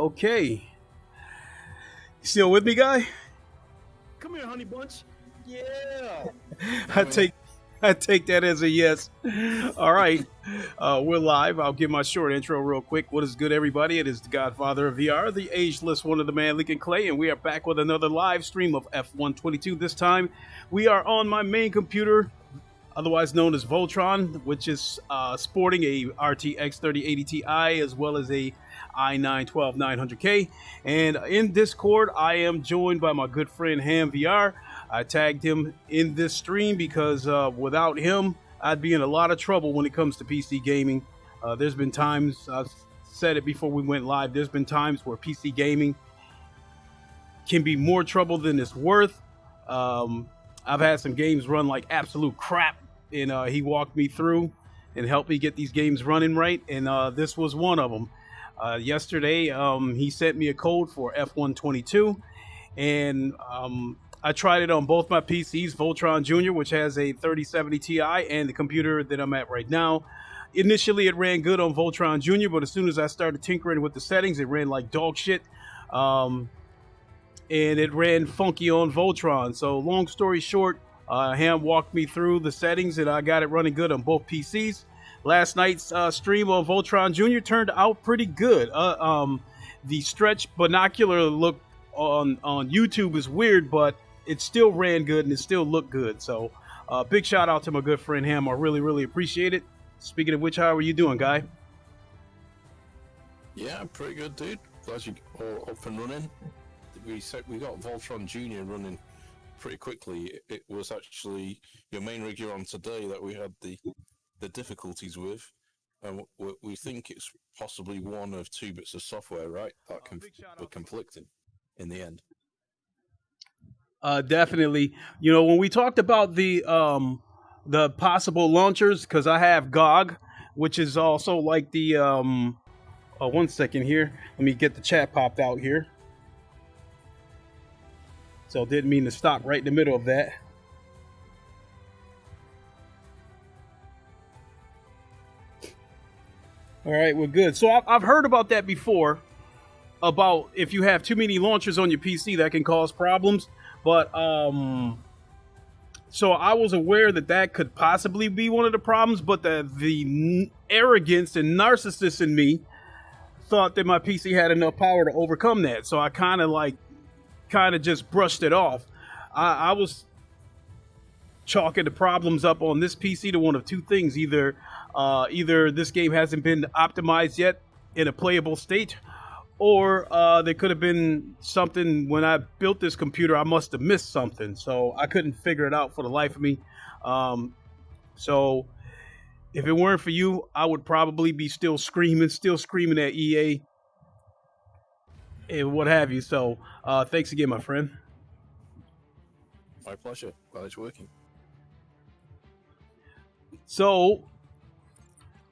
Okay. You still with me, guy? Come here, honey bunch. Yeah. I take that as a yes. All right. We're live. I'll give my short intro real quick. What is good, everybody? It is the Godfather of VR, the ageless one of the man, Lincoln Clay, and we are back with another live stream of F122. This time, we are on my main computer, otherwise known as Voltron, which is sporting a RTX 3080 Ti as well as a i9-12900K. And in Discord, I am joined by my good friend Ham VR. I tagged him in this stream because without him, I'd be in a lot of trouble when it comes to PC gaming. There's been times, I've said it before we went live, there's been times where PC gaming can be more trouble than it's worth. I've had some games run like absolute crap, and he walked me through and helped me get these games running right, and this was one of them. Yesterday, he sent me a code for F122, and I tried it on both my PCs, Voltron Jr., which has a 3070 Ti, and the computer that I'm at right now. Initially, it ran good on Voltron Jr., but as soon as I started tinkering with the settings, it ran like dog shit. And it ran funky on Voltron. So long story short, Ham walked me through the settings and I got it running good on both PCs. Last night's stream on Voltron Jr. turned out pretty good. The stretch binocular look on YouTube is weird, but it still ran good and it still looked good. So big shout out to my good friend Ham. I really, really appreciate it. Speaking of which, how are you doing, guy? Yeah, pretty good, dude. Glad you all up and running. We got Voltron Jr. running pretty quickly. It was actually your main rig you're on today that we had the difficulties with, and we think it's possibly one of two bits of software, right, that were conflicting in the end. Definitely. You know, when we talked about the possible launchers, because I have GOG, which is also like the 1 second here. Let me get the chat popped out here. So didn't mean to stop right in the middle of that. All right, we're good. So I've heard about that before, about if you have too many launchers on your PC, that can cause problems. But so I was aware that could possibly be one of the problems, but the arrogance and narcissist in me thought that my PC had enough power to overcome that. So I kind of just brushed it off. I was chalking the problems up on this PC to one of two things: either this game hasn't been optimized yet in a playable state, or there could have been something when I built this computer. I must have missed something, so I couldn't figure it out for the life of me. So if it weren't for you, I would probably be still screaming at EA and what have you. So thanks again, my friend. My pleasure. Glad it's working. So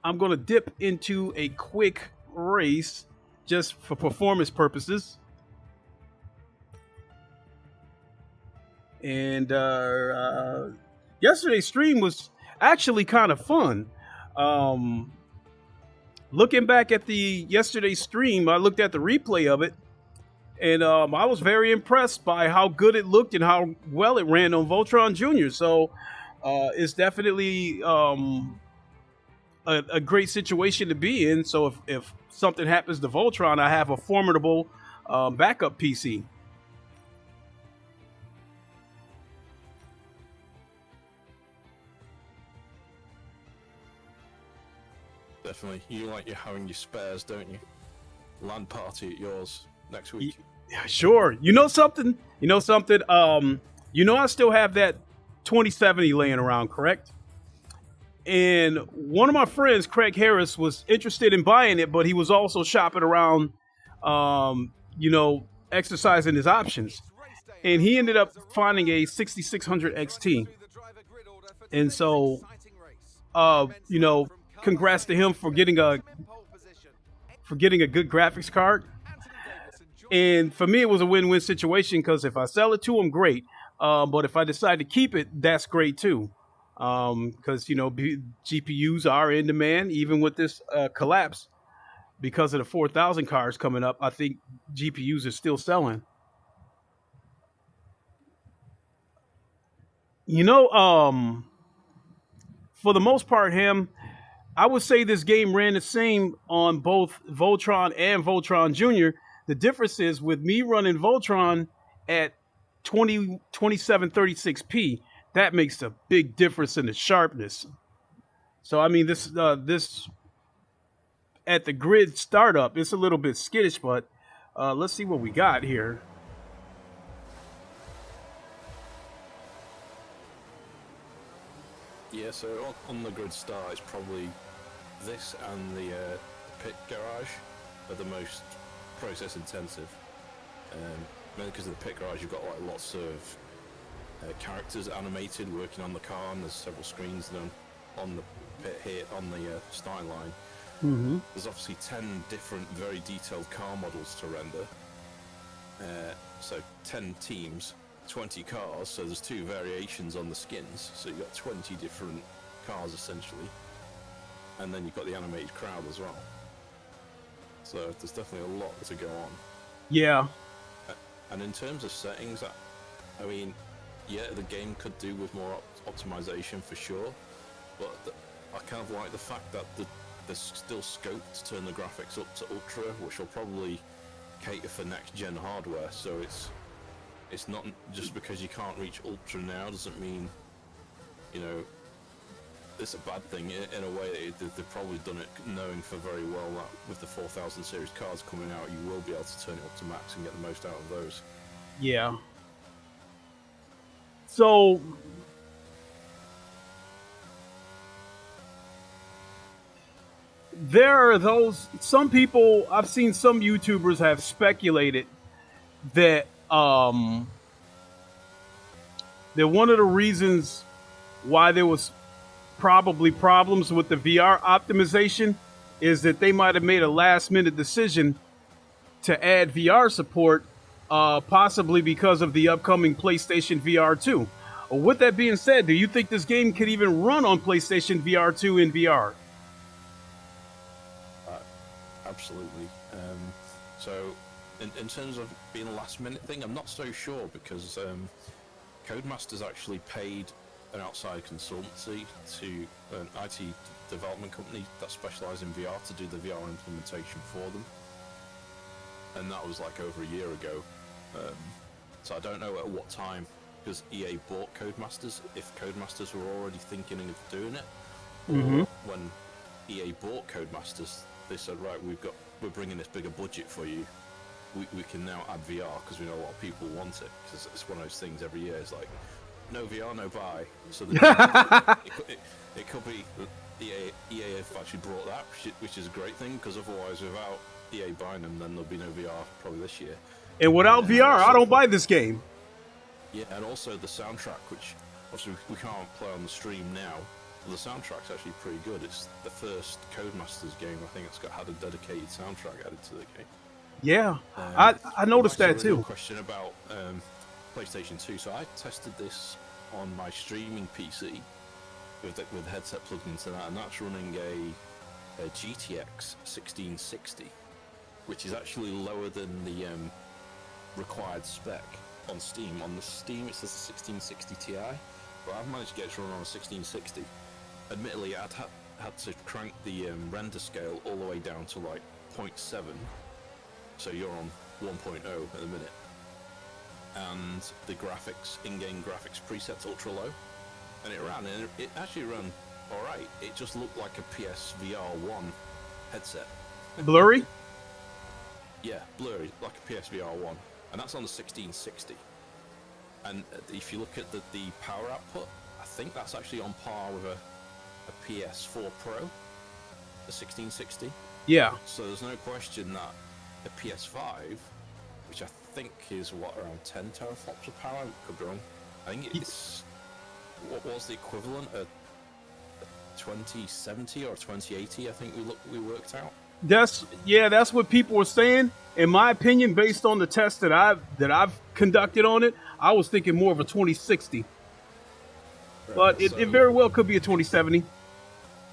I'm going to dip into a quick race just for performance purposes. And yesterday's stream was actually kind of fun. Looking back at the yesterday's stream, I looked at the replay of it, and I was very impressed by how good it looked and how well it ran on Voltron Jr. So it's definitely a great situation to be in. So if something happens to Voltron, I have a formidable backup PC. Definitely. You're having your spares, don't you? LAN party at yours next week. Yeah, sure. You know something? I still have that 2070 laying around, correct? And one of my friends, Craig Harris, was interested in buying it, but he was also shopping around, exercising his options. And he ended up finding a 6600 XT. And so, congrats to him for getting a good graphics card. And for me, it was a win-win situation because if I sell it to him, great. But if I decide to keep it, that's great too. Because GPUs are in demand, even with this collapse. because of the 4000 cars coming up, I think GPUs are still selling. You know, for the most part, I would say this game ran the same on both Voltron and Voltron Jr. The difference is with me running Voltron at 2736p, that makes a big difference in the sharpness. So I mean, this at the grid startup, it's a little bit skittish, but let's see what we got here. Yeah, so on the grid start, it's probably this and the pit garage are the most process intensive. Mainly because of the pit garage, you've got like lots of characters animated working on the car, and there's several screens done on the pit here on the starting line. Mm-hmm. There's obviously 10 different very detailed car models to render. So 10 teams, 20 cars, so there's 2 variations on the skins, so you've got 20 different cars essentially. And then you've got the animated crowd as well. So there's definitely a lot to go on. Yeah. And in terms of settings, I mean, yeah, the game could do with more optimization for sure, but I kind of like the fact that there's still scope to turn the graphics up to ultra, which will probably cater for next gen hardware. So it's not just because you can't reach ultra now doesn't mean, you know, it's a bad thing. In a way, they've probably done it knowing for very well that with the 4000 series cards coming out, you will be able to turn it up to max and get the most out of those. Yeah. So there are some people, I've seen some YouTubers have speculated that that one of the reasons why there was probably problems with the VR optimization is that they might have made a last minute decision to add VR support, possibly because of the upcoming PlayStation VR 2. With that being said, do you think this game could even run on PlayStation VR 2 in VR? Absolutely. So in terms of being a last minute thing, I'm not so sure because Codemasters actually paid an outside consultancy to an IT development company that specializes in VR to do the VR implementation for them. And that was like over a year ago. So I don't know at what time, because EA bought Codemasters, if Codemasters were already thinking of doing it, or when EA bought Codemasters, they said, right, we're bringing this bigger budget for you. We can now add VR because we know a lot of people want it. Because it's one of those things every year. It's like, no VR, no buy. So it could be EA have actually brought that, which is a great thing, because otherwise, without EA buying them, then there'll be no VR probably this year. And without VR, I don't buy this game. Yeah, and also the soundtrack, which obviously we can't play on the stream now. But the soundtrack's actually pretty good. It's the first Codemasters game I think it's had a dedicated soundtrack added to the game. Yeah, I noticed that too. Question about PlayStation 2. So I tested this on my streaming PC with the headset plugged into that, and that's running a GTX 1660, which is actually lower than the required spec on Steam. On the Steam it says 1660 Ti, but I've managed to get it to run on a 1660. Admittedly, I'd had to crank the render scale all the way down to like 0.7, so you're on 1.0 at the minute. And the graphics, in-game graphics presets ultra low, and it actually ran alright. It just looked like a PSVR 1 headset. Blurry? Yeah, blurry, like a PSVR 1, and that's on the 1660. And if you look at the power output, I think that's actually on par with a PS4 Pro, the 1660. Yeah. So there's no question that the PS5, which I think is around 10 teraflops of power, could be wrong. I think it's what was the equivalent, a 2070 or 2080. I think we worked out. That's what people were saying. In my opinion, based on the test that I've conducted on it, I was thinking more of a 2060. Right, but it very well could be a 2070.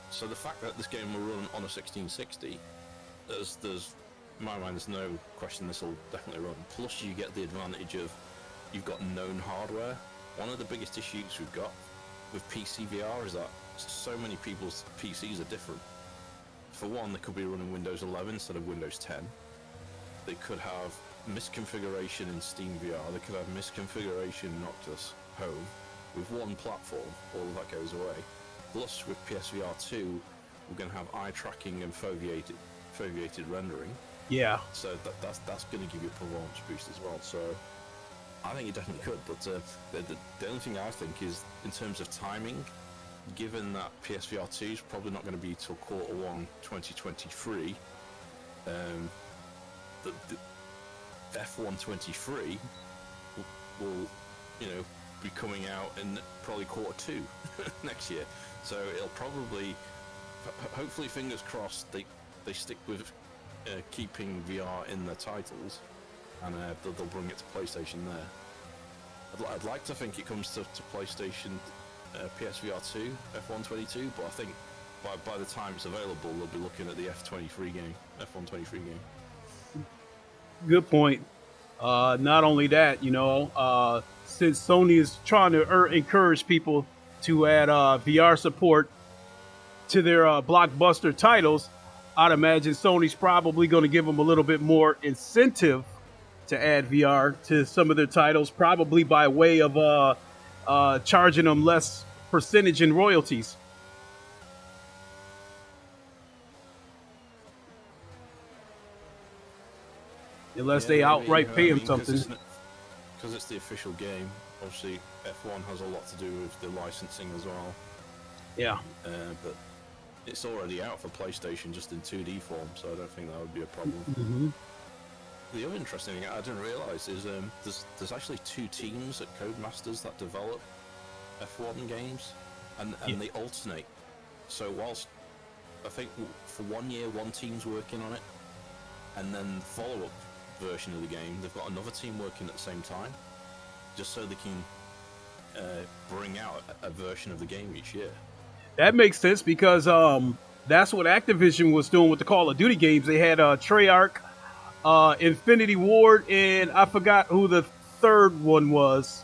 So the fact that this game will run on a 1660 there's in my mind, there's no question this will definitely run. Plus, you get the advantage of you've got known hardware. One of the biggest issues we've got with PC VR is that so many people's PCs are different. For one, they could be running Windows 11 instead of Windows 10. They could have misconfiguration in Steam VR. They could have misconfiguration in Oculus Home. With one platform, all of that goes away. Plus, with PSVR 2, we're going to have eye tracking and foveated rendering. Yeah. So that's going to give you a performance boost as well. So I think it definitely could. But the only thing I think is, in terms of timing, given that PSVR 2 is probably not going to be till Q1 2023, the F1 23 will be coming out in probably Q2 next year. So it'll probably, hopefully, fingers crossed, they stick with keeping VR in their titles, and they'll bring it to PlayStation there. I'd like to think it comes to PlayStation PSVR 2 F1 22, but I think by the time it's available, they'll be looking at the F1 23 game. Good point. Not only that, since Sony is trying to encourage people to add VR support to their blockbuster titles, I'd imagine Sony's probably going to give them a little bit more incentive to add VR to some of their titles, probably by way of charging them less percentage in royalties. Unless they outright pay him something. Because it's the official game. Obviously, F1 has a lot to do with the licensing as well. Yeah. But it's already out for PlayStation just in 2D form, so I don't think that would be a problem. Mm-hmm. The other interesting thing I didn't realise is there's actually 2 teams at Codemasters that develop F1 games, and they alternate. So whilst I think for 1 year one team's working on it, and then the follow-up version of the game, they've got another team working at the same time, just so they can bring out a version of the game each year. That makes sense because that's what Activision was doing with the Call of Duty games. They had Treyarch, Infinity Ward, and I forgot who the third one was,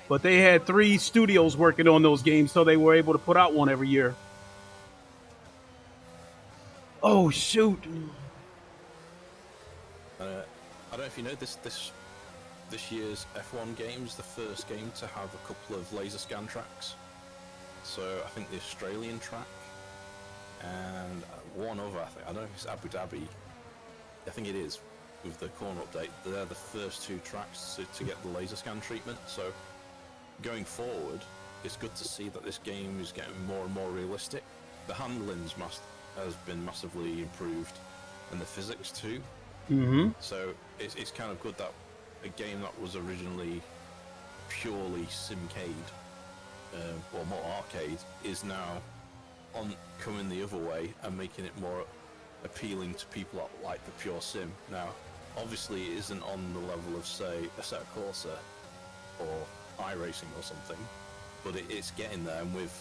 but they had 3 studios working on those games, so they were able to put out one every year. Oh shoot! I don't know if you know this year's F1 game is the first game to have a couple of laser scan tracks. So I think the Australian track and one other, I don't know if it's Abu Dhabi. I think it is, with the corner update. They're the first 2 tracks to get the laser scan treatment. So going forward, it's good to see that this game is getting more and more realistic. The handling has been massively improved, and the physics too. Mm-hmm. So it's kind of good that a game that was originally purely simcade, or more arcade, is now coming the other way and making it more appealing to people that like the pure sim. Now, obviously, it isn't on the level of, say, a Assetto Corsa or Iracing or something, but it's getting there, and with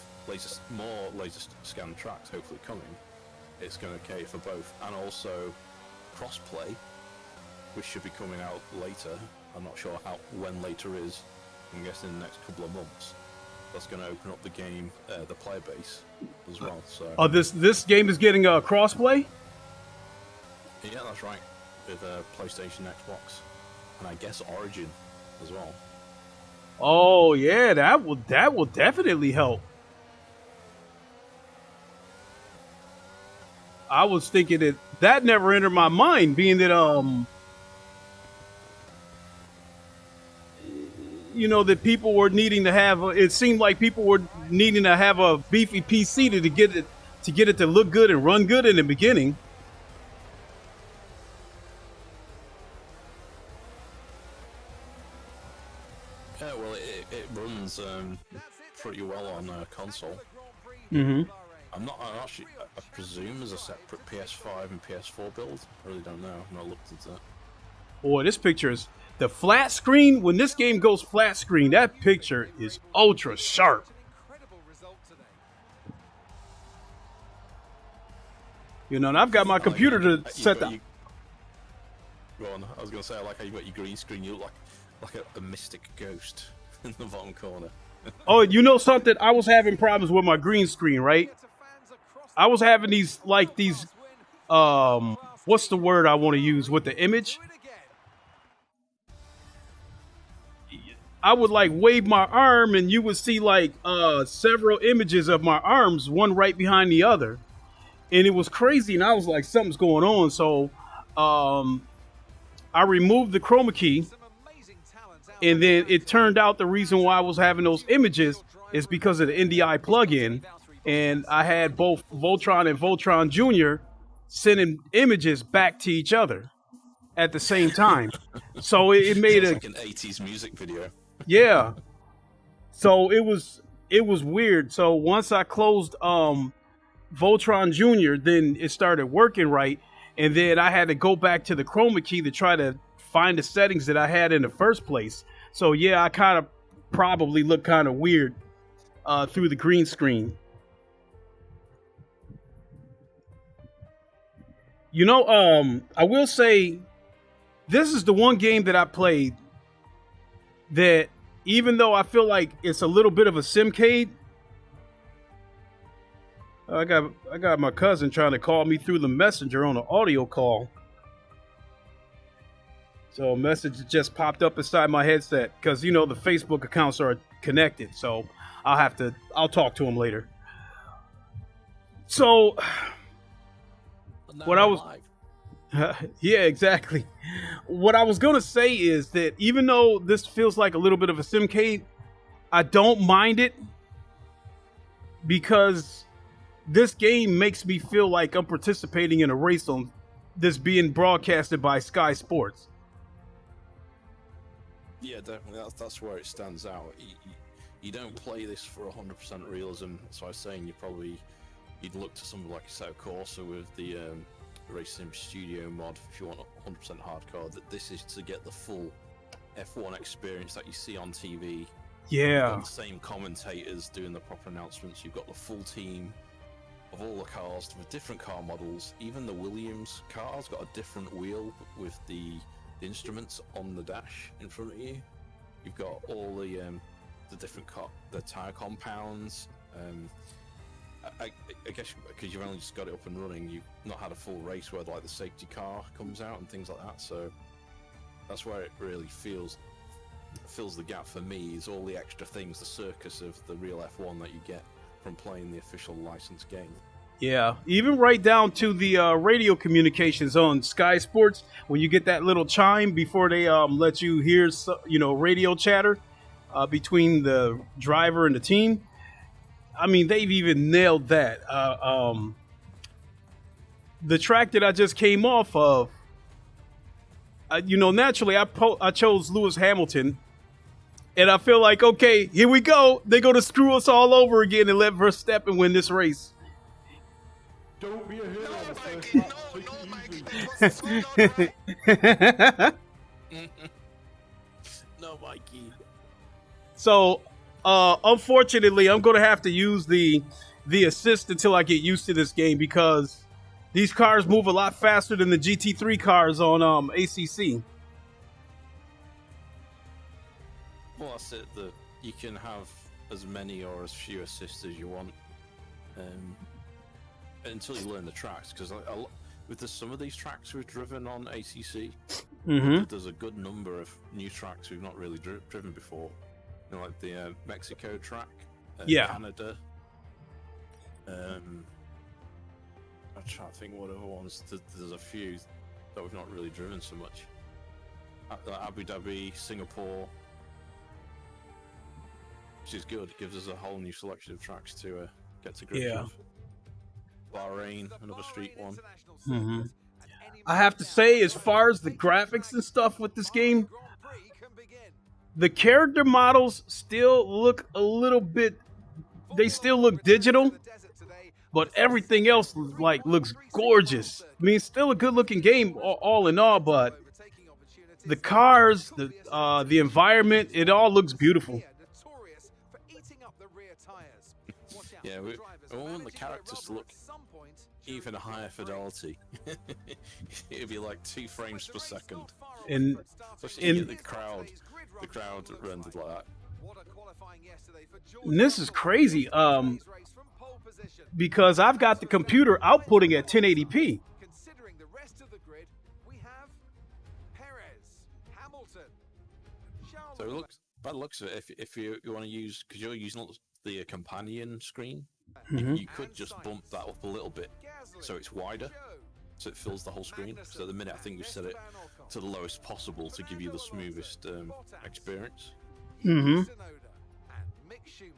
more laser scan tracks hopefully coming, it's going to cater for both, and also crossplay, which should be coming out later. I'm not sure when later is. I'm guessing in the next couple of months. That's going to open up the game, the player base as well. So. This game is getting a crossplay? Yeah, that's right. With PlayStation, Xbox, and I guess Origin as well. Oh yeah, that will definitely help. I was thinking that never entered my mind, being that that people were needing to have. It seemed like people were needing to have a beefy PC to get it to look good and run good in the beginning. Yeah, well, it runs pretty well on a console. Mm-hmm. I presume there's a separate PS5 and PS4 build. I really don't know. I've not looked at that. Boy, this picture is the flat screen. When this game goes flat screen, that picture is ultra sharp. You know, and I've got my computer to set the. Go on. I was going to say, I like how you got your green screen. You look like a mystic ghost in the bottom corner. Oh, you know something? I was having problems with my green screen, right? I was having these what's the word I want to use with the image? I would like wave my arm and you would see like several images of my arms, one right behind the other. And it was crazy, and I was like, something's going on. So I removed the chroma key, and then it turned out the reason why I was having those images is because of the NDI plugin. And I had both Voltron and Voltron Jr. sending images back to each other at the same time. So it made like an 80s music video. Yeah. So it was weird. So once I closed Voltron Jr., then it started working right. And then I had to go back to the chroma key to try to find the settings that I had in the first place. So yeah, I kind of probably look kind of weird through the green screen. You know, I will say this is the one game that I played that even though I feel like it's a little bit of a simcade, I got my cousin trying to call me through the messenger on an audio call. So a message just popped up inside my headset because, you know, the Facebook accounts are connected. So I'll talk to him later. So what I was, yeah, exactly. What I was going to say is that even though this feels like a little bit of a simcade, I don't mind it because this game makes me feel like I'm participating in a race on this being broadcasted by Sky Sports. Yeah, definitely. That's where it stands out. You don't play this for 100% realism. So I was saying you'd look to something like Assetto Corsa with the Racing Studio mod if you want 100% hardcore. That this is to get the full F1 experience that you see on TV. Yeah. The same commentators doing the proper announcements. You've got the full team of all the cars with different car models. Even the Williams car's got a different wheel with the instruments on the dash in front of you. You've got all the different the tire compounds. I guess because you've only just got it up and running, you've not had a full race where like the safety car comes out and things like that. So that's where it really fills the gap for me, is all the extra things, the circus of the real F1 that you get from playing the official licensed game. Yeah, even right down to the radio communications on Sky Sports, when you get that little chime before they let you hear, radio chatter between the driver and the team. I mean, they've even nailed that. The track that I just came off of, naturally I chose Lewis Hamilton, and I feel like, okay, here we go. They're going to screw us all over again and let Verstappen win this race. Don't be a hero. No, Mikey. So, unfortunately, I'm going to have to use the assist until I get used to this game because these cars move a lot faster than the GT3 cars on ACC. Well, that's it. You can have as many or as few assists as you want. Until you learn the tracks, because with some of these tracks we've driven on ACC, there's a good number of new tracks we've not really driven before. Like the Mexico track, Canada. I'm trying to think what other ones. There's a few that we've not really driven so much. Abu Dhabi, Singapore, which is good. It gives us a whole new selection of tracks to get to grips with. Bahrain, another street one. I have to say, as far as the graphics and stuff with this game, the character models still look a little bit, they still look digital, but everything else looks gorgeous. I mean, it's still a good looking game all in all, but the cars, the environment, it all looks beautiful. Yeah, we want the characters to look even a higher fidelity. It'd be like 2 frames per second. And Especially if you get the crowd rendered like that. And this is crazy. Because I've got the computer outputting at 1080p. Considering the rest of the grid, we have Perez, Hamilton, So it looks, by the looks of it, if you want to use, because you're using the companion screen, you could just bump that up a little bit so it's wider, so it fills the whole screen. So at the minute, I think we've set it to the lowest possible to give you the smoothest experience. and Mick Schumacher.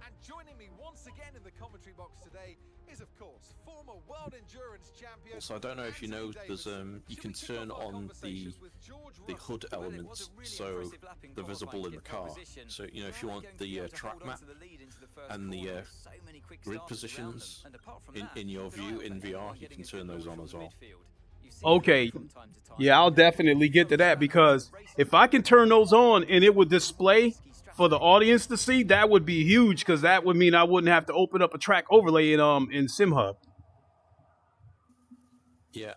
And joining me once again in the commentary box today is, of course, former world endurance champion. Also, I don't know if you know, there's you can turn on the HUD elements so they're visible in the car. So you know, if you want the track map and the grid positions in your view in VR, you can turn those on as well. Okay, yeah, I'll definitely get to that, because if I can turn those on and it would display for the audience to see, that would be huge, because that would mean I wouldn't have to open up a track overlay in SimHub. Yeah,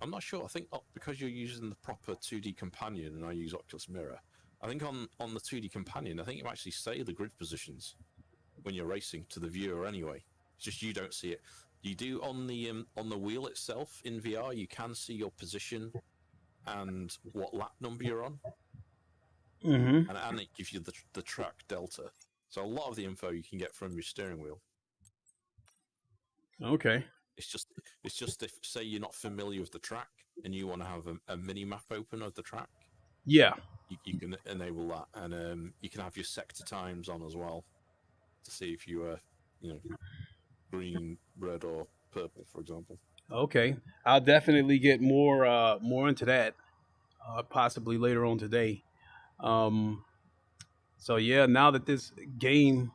I'm not sure. I think because you're using the proper 2D companion and I use Oculus Mirror, I think on the 2D companion, I think you actually say the grid positions when you're racing to the viewer anyway. It's just you don't see it. You do on the wheel itself in VR. You can see your position and what lap number you're on, and it gives you the track delta. So a lot of the info you can get from your steering wheel. Okay. It's just if, say, you're not familiar with the track and you want to have a mini map open of the track. Yeah. You can enable that, and you can have your sector times on as well to see if you are, green, red, or purple, for example. Okay, I'll definitely get more into that, possibly later on today. So yeah, now that this game,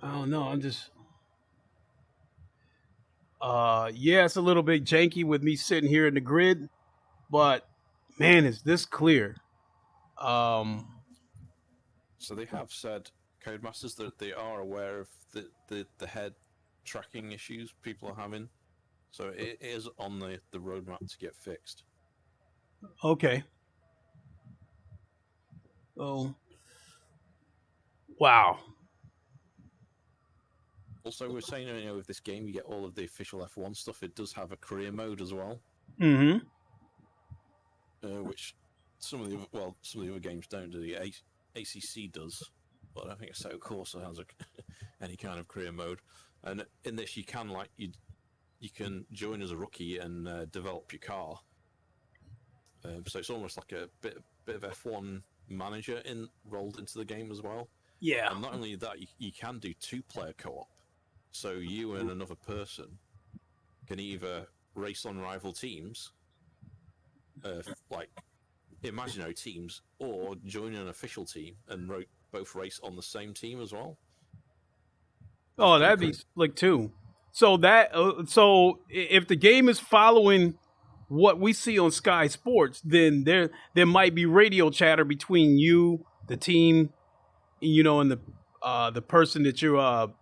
I don't know, I'm just, yeah, it's a little bit janky with me sitting here in the grid, but man, is this clear. So they have said, Codemasters, that they are aware of the head tracking issues people are having. So it is on the roadmap to get fixed. Okay. Oh. Wow. Also, we're saying, with this game, you get all of the official F1 stuff. It does have a career mode as well. Which some of the other games don't do. The ACC does, but I don't think Assetto Corsa has any kind of career mode. And in this, you can you can join as a rookie and develop your car. So it's almost like a bit of F1 manager rolled into the game as well. Yeah. And not only that, you can do 2-player co-op. So you and another person can either race on rival teams, like imaginary teams, or join an official team and both race on the same team as well. Oh, that'd be slick too. So so if the game is following what we see on Sky Sports, then there might be radio chatter between you, the team, and the person that you're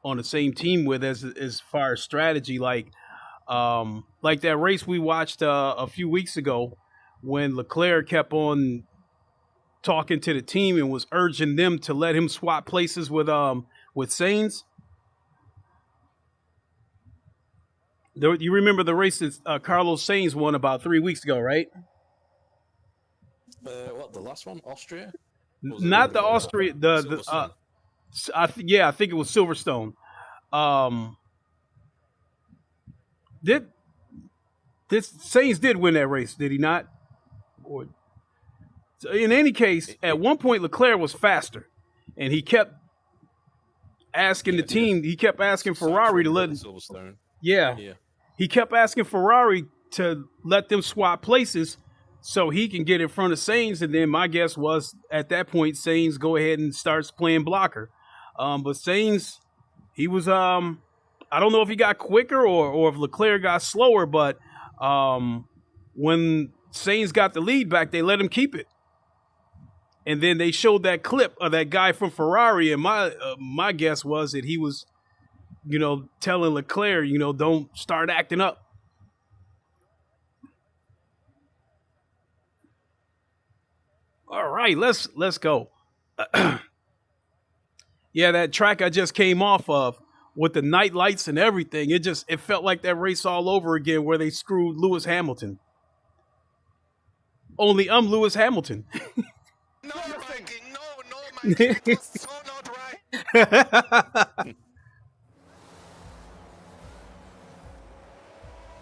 on the same team with as far as strategy, like that race we watched a few weeks ago when Leclerc kept on talking to the team and was urging them to let him swap places with Sainz. You remember the race that Carlos Sainz won about 3 weeks ago, right? What, the last one, Austria? Not the Austria. I think it was Silverstone. Sainz did win that race, did he not? So in any case, at one point Leclerc was faster, and he kept asking the team. He kept asking Ferrari to let him. Silverstone. Yeah. He kept asking Ferrari to let them swap places so he can get in front of Sainz. And then my guess was at that point, Sainz go ahead and starts playing blocker. But Sainz, he was, I don't know if he got quicker or if Leclerc got slower, but when Sainz got the lead back, they let him keep it. And then they showed that clip of that guy from Ferrari, and my guess was that he was, telling Leclerc, don't start acting up. All right, let's go. Yeah, that track I just came off of with the night lights and everything, it felt like that race all over again where they screwed Lewis Hamilton. Only I'm Lewis Hamilton. No, Mikey, no, Mikey, that's so not right. I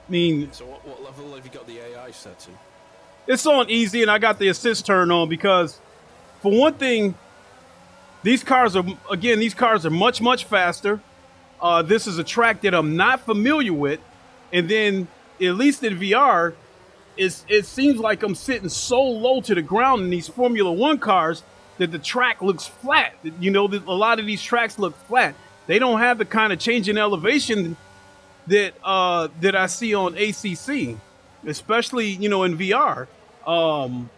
mean, So what level have you got the AI set to? it's on easy, and I got the assist turned on because, for one thing, these cars are much, much faster. This is a track that I'm not familiar with, and then, at least in VR, it seems like I'm sitting so low to the ground in these Formula One cars that the track looks flat. A lot of these tracks look flat. They don't have the kind of change in elevation that I see on ACC, especially in VR.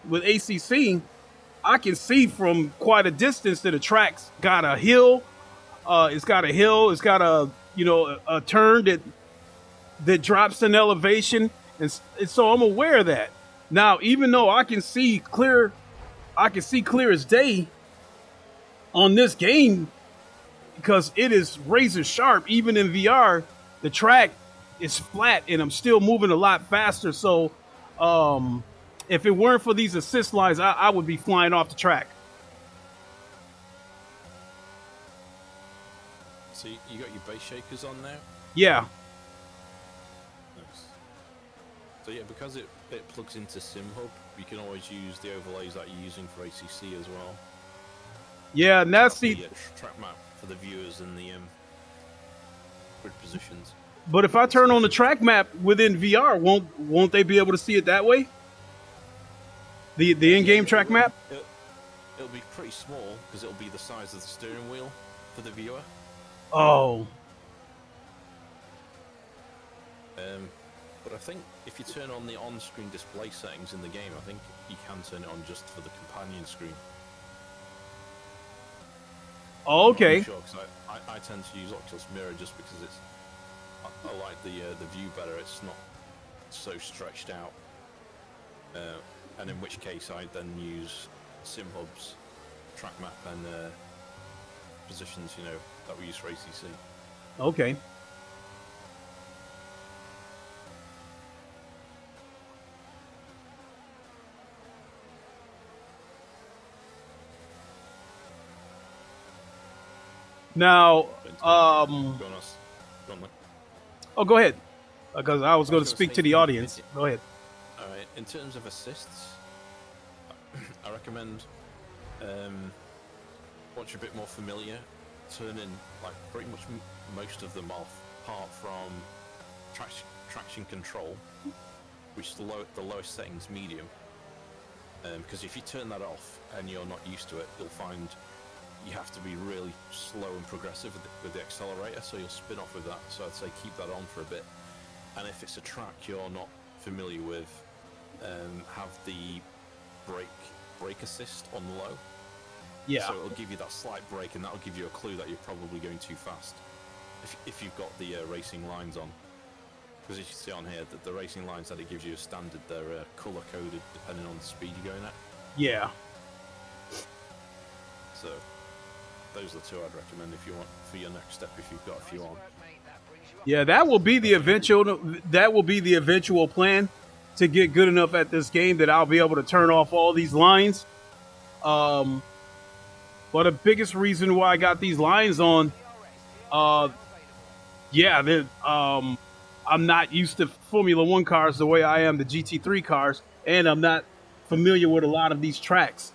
With ACC, I can see from quite a distance that the track's got a hill. It's got a hill. It's got a turn that drops in elevation, and so I'm aware of that. Now, even though I can see clear as day on this game because it is razor sharp. Even in VR, the track is flat, and I'm still moving a lot faster. So, if it weren't for these assist lines, I would be flying off the track. So you got your base shakers on now? Yeah. Nice. So yeah, because it plugs into SimHub, you can always use the overlays that you're using for ACC as well. Yeah, and that's the track map for the viewers and the grid positions. But if I turn on the track map within VR, won't they be able to see it that way? The in-game track map? It'll be pretty small because it'll be the size of the steering wheel for the viewer. Oh. But I think if you turn on the on-screen display settings in the game, I think you can turn it on just for the companion screen. Oh, okay. I'm sure, 'cause I tend to use Oculus Mirror just because I like the view better. It's not so stretched out. And in which case I then use SimHub's track map and positions, that we use for ACC. Okay. Now, Go on. oh, go ahead, because I was going to speak to the audience. Go ahead. All right. In terms of assists, I recommend once you're a bit more familiar, turning like pretty much most of them off, apart from traction control, which is the lowest settings, medium. Because if you turn that off and you're not used to it, you'll find you have to be really slow and progressive with the accelerator, so you'll spin off with that. So I'd say keep that on for a bit. And if it's a track you're not familiar with, have the brake assist on low. Yeah. So it'll give you that slight brake, and that'll give you a clue that you're probably going too fast. If you've got the racing lines on. Because as you see on here, the racing lines that it gives you are standard. They're color-coded depending on the speed you're going at. Yeah. So those are the two I'd recommend if you want for your next step, if you've got a few on. Yeah, that will be the eventual plan, to get good enough at this game that I'll be able to turn off all these lines. But the biggest reason why I got these lines on, I'm not used to Formula One cars the way I am the GT3 cars, and I'm not familiar with a lot of these tracks.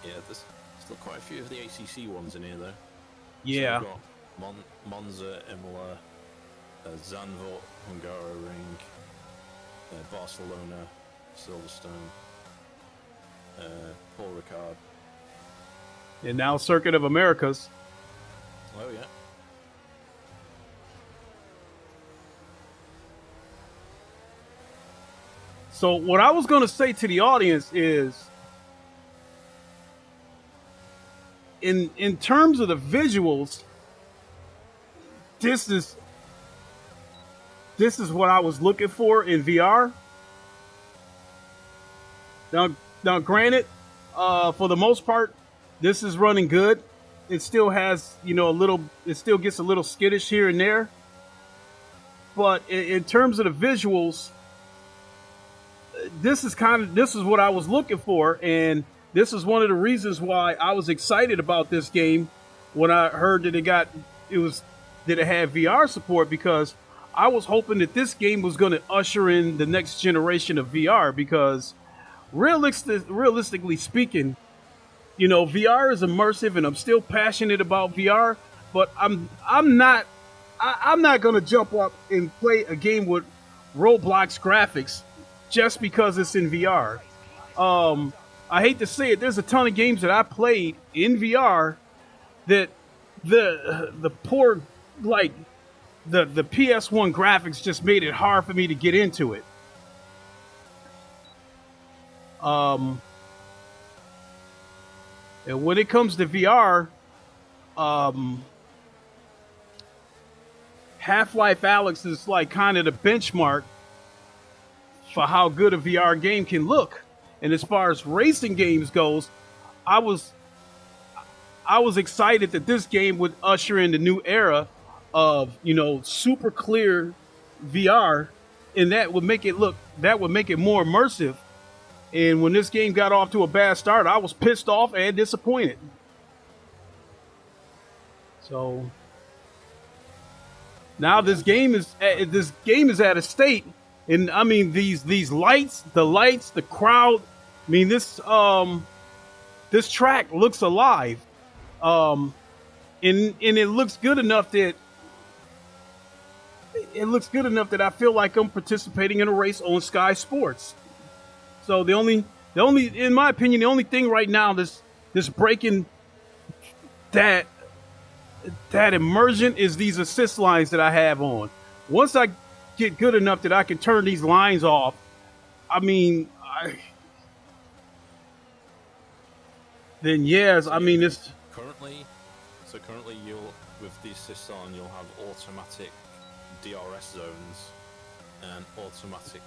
Yeah, there's still quite a few of the ACC ones in here, though. Yeah. So we've got Monza, Imola, Zandvoort, Hungaroring, Barcelona, Silverstone, Paul Ricard. And now Circuit of Americas. Oh, yeah. So what I was going to say to the audience is, in terms of the visuals, this is what I was looking for in VR. Now, granted, for the most part, this is running good. It still has, it still gets a little skittish here and there. But in terms of the visuals, this is what I was looking for, and this is one of the reasons why I was excited about this game when I heard that it had VR support, because I was hoping that this game was going to usher in the next generation of VR, because realistically speaking, VR is immersive, and I'm still passionate about VR, but I'm not going to jump up and play a game with Roblox graphics just because it's in VR. I hate to say it, there's a ton of games that I played in VR that the poor, like, the PS1 graphics just made it hard for me to get into it. And when it comes to VR, Half-Life Alyx is like kind of the benchmark for how good a VR game can look. And as far as racing games goes, I was excited that this game would usher in the new era of, super clear VR, and that would make it more immersive. And when this game got off to a bad start, I was pissed off and disappointed. So now this game is at a state, and I mean these lights, the crowd. I mean this track looks alive, and it looks good enough that I feel like I'm participating in a race on Sky Sports. So the only, in my opinion, the only thing right now that's breaking that immersion is these assist lines that I have on. Once I get good enough that I can turn these lines off, then yes, I mean it's currently with the assist on, you'll have automatic DRS zones and automatic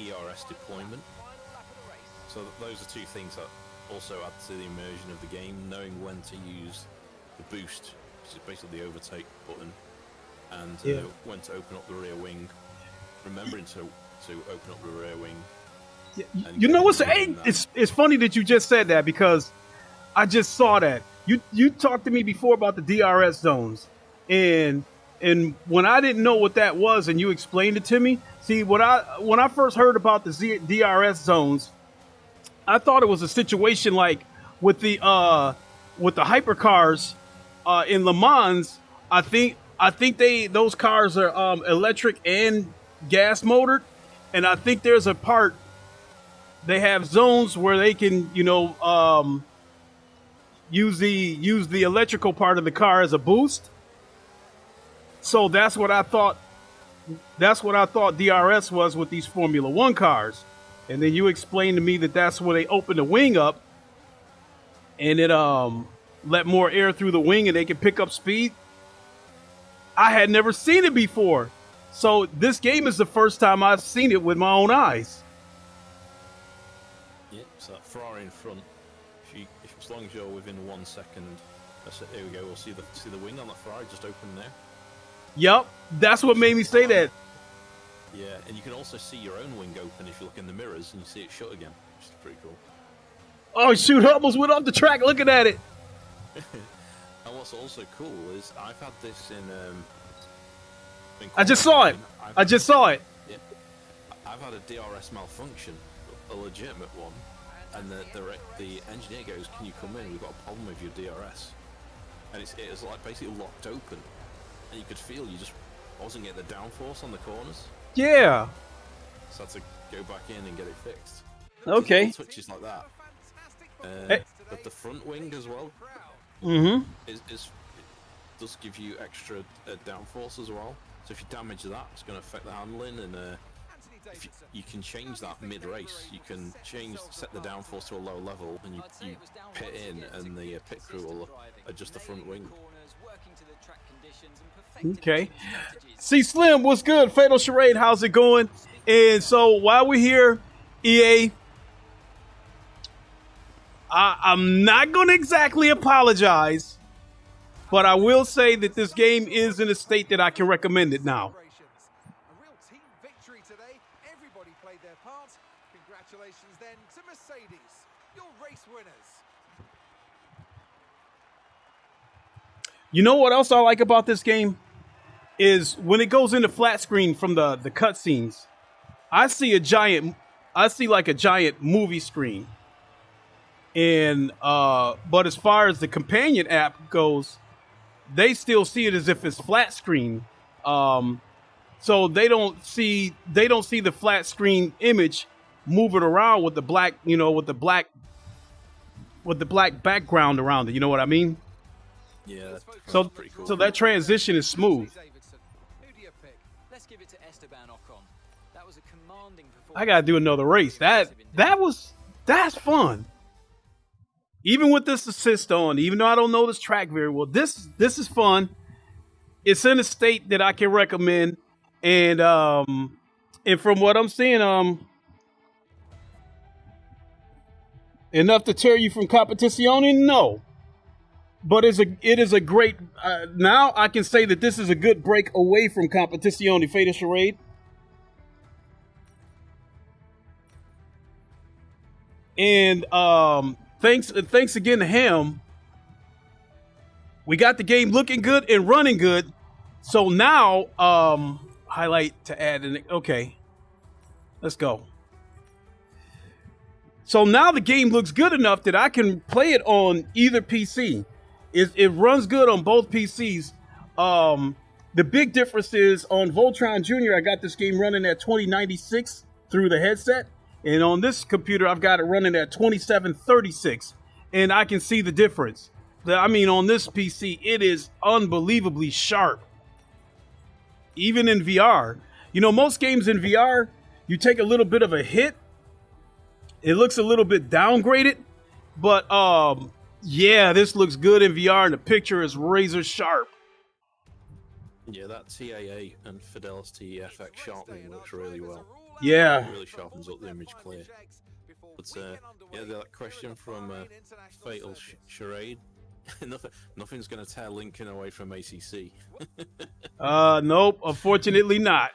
ERS deployment. So those are two things that also add to the immersion of the game, knowing when to use the boost, which is basically the overtake button, and when to open up the rear wing, remembering to open up the rear wing. You know what's it's funny that you just said that, because I just saw that. You talked to me before about the DRS zones, and when I didn't know what that was and you explained it to me, see, when I first heard about the DRS zones, I thought it was a situation like with the hypercars in Le Mans. I think those cars are electric and gas motored, and I think there's a part they have zones where they can use the electrical part of the car as a boost. So that's what I thought DRS was with these Formula One cars. And then you explained to me that that's where they open the wing up, and it let more air through the wing, and they can pick up speed. I had never seen it before, so this game is the first time I've seen it with my own eyes. Yep, so that Ferrari in front. As long as you're within 1 second, here we go. We'll see the wing on that Ferrari just open there. Yep, that's what made me say that. Yeah, and you can also see your own wing open if you look in the mirrors and you see it shut again, which is pretty cool. Oh shoot, I almost went off the track looking at it. And what's also cool is I've had this in I just saw it. Yeah, I've had a DRS malfunction, a legitimate one, and the engineer goes, "Can you come in? We've got a problem with your DRS." And it was like basically locked open, and you could feel you just wasn't getting the downforce on the corners. Yeah. So I had to go back in and get it fixed. Okay. Touches like that. But the front wing as well. Mm-hmm. It does give you extra downforce as well. So if you damage that, it's going to affect the handling, and you can change that mid-race. You can set the downforce to a low level, and you pit in, and the pit crew will adjust the front wing. Okay. See, Slim, what's good? Fatal Charade, how's it going? And so while we're here, EA, I'm not going to exactly apologize, but I will say that this game is in a state that I can recommend it now. A real team victory today. Everybody played their part. Congratulations then to Mercedes, your race winners. You know what else I like about this game? Is when it goes into flat screen from the cutscenes, I see like a giant movie screen. And but as far as the companion app goes, they still see it as if it's flat screen. So they don't see the flat screen image moving around with the black, with the black background around it. You know what I mean? Yeah. So pretty cool. so that transition is smooth. Let's give it to Esteban Ocon. That was a commanding performance. I gotta do another race. That's fun. Even with this assist on, even though I don't know this track very well, this is fun. It's in a state that I can recommend, and from what I'm seeing, enough to tear you from competition? No, but it is a great. Now I can say that this is a good break away from competition. Fatal Charade. And thanks again to him. We got the game looking good and running good. So now, highlight to add in. Okay, let's go. So now the game looks good enough that I can play it on either PC. It runs good on both PCs. The big difference is on Voltron Jr. I got this game running at 2096 through the headset. And on this computer, I've got it running at 2736. And I can see the difference. I mean, on this PC, it is unbelievably sharp. Even in VR. Most games in VR, you take a little bit of a hit. It looks a little bit downgraded. But, yeah, this looks good in VR, and the picture is razor sharp. Yeah, that TAA and Fidelity FX sharpening works really well. Yeah. It really sharpens up the image clear. But yeah, that question from Fatal Charade. Nothing's going to tear Lincoln away from ACC. Nope, unfortunately not.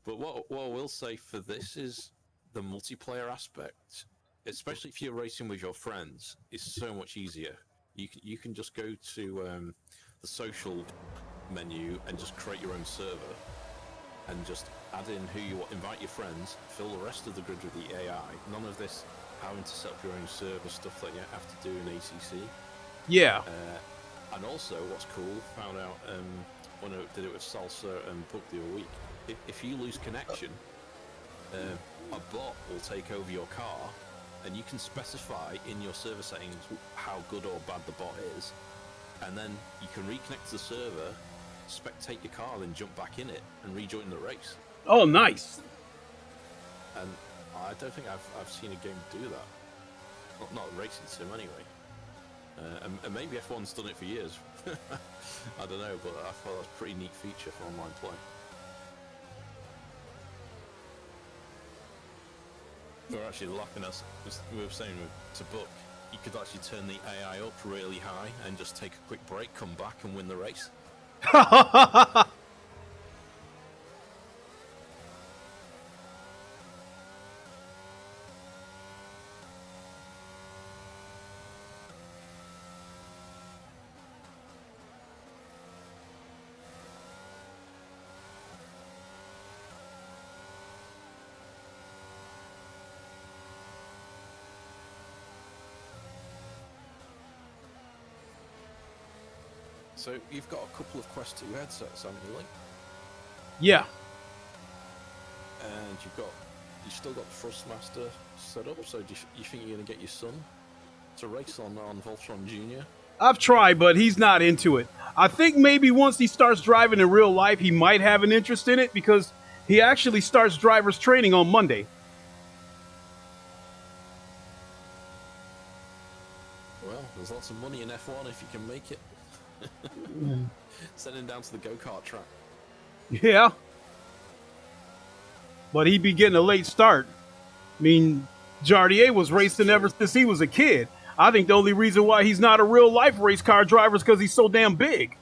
But what I will say for this is the multiplayer aspect, especially if you're racing with your friends, is so much easier. You can just go to the social menu and just create your own server and just add in who you want, invite your friends, fill the rest of the grid with the AI. None of this having to set up your own server stuff that you have to do in ACC. Yeah. And also, what's cool, found out when I did it with Salsa and Book the other week, if you lose connection, a bot will take over your car, and you can specify in your server settings how good or bad the bot is, and then you can reconnect to the server, spectate your car, then jump back in it and rejoin the race. Oh, nice. And I don't think I've seen a game do that. Not a racing sim anyway. And maybe F1's done it for years. I don't know, but I thought that was a pretty neat feature for online play. We were actually laughing as we were saying to Book, you could actually turn the AI up really high and just take a quick break, come back and win the race. So you've got a couple of Quest 2 headsets, haven't you, Lee? Yeah. And you've still got the Thrustmaster set up. So do you think you're going to get your son to race on Voltron Jr? I've tried, but he's not into it. I think maybe once he starts driving in real life, he might have an interest in it because He actually starts driver's training on Monday. Well, there's lots of money in F1 if you can make it. Send him down to the go-kart track. Yeah. But he'd be getting a late start. I mean, Jardier was racing ever since he was a kid. I think the only reason why he's not a real-life race car driver is because he's so damn big.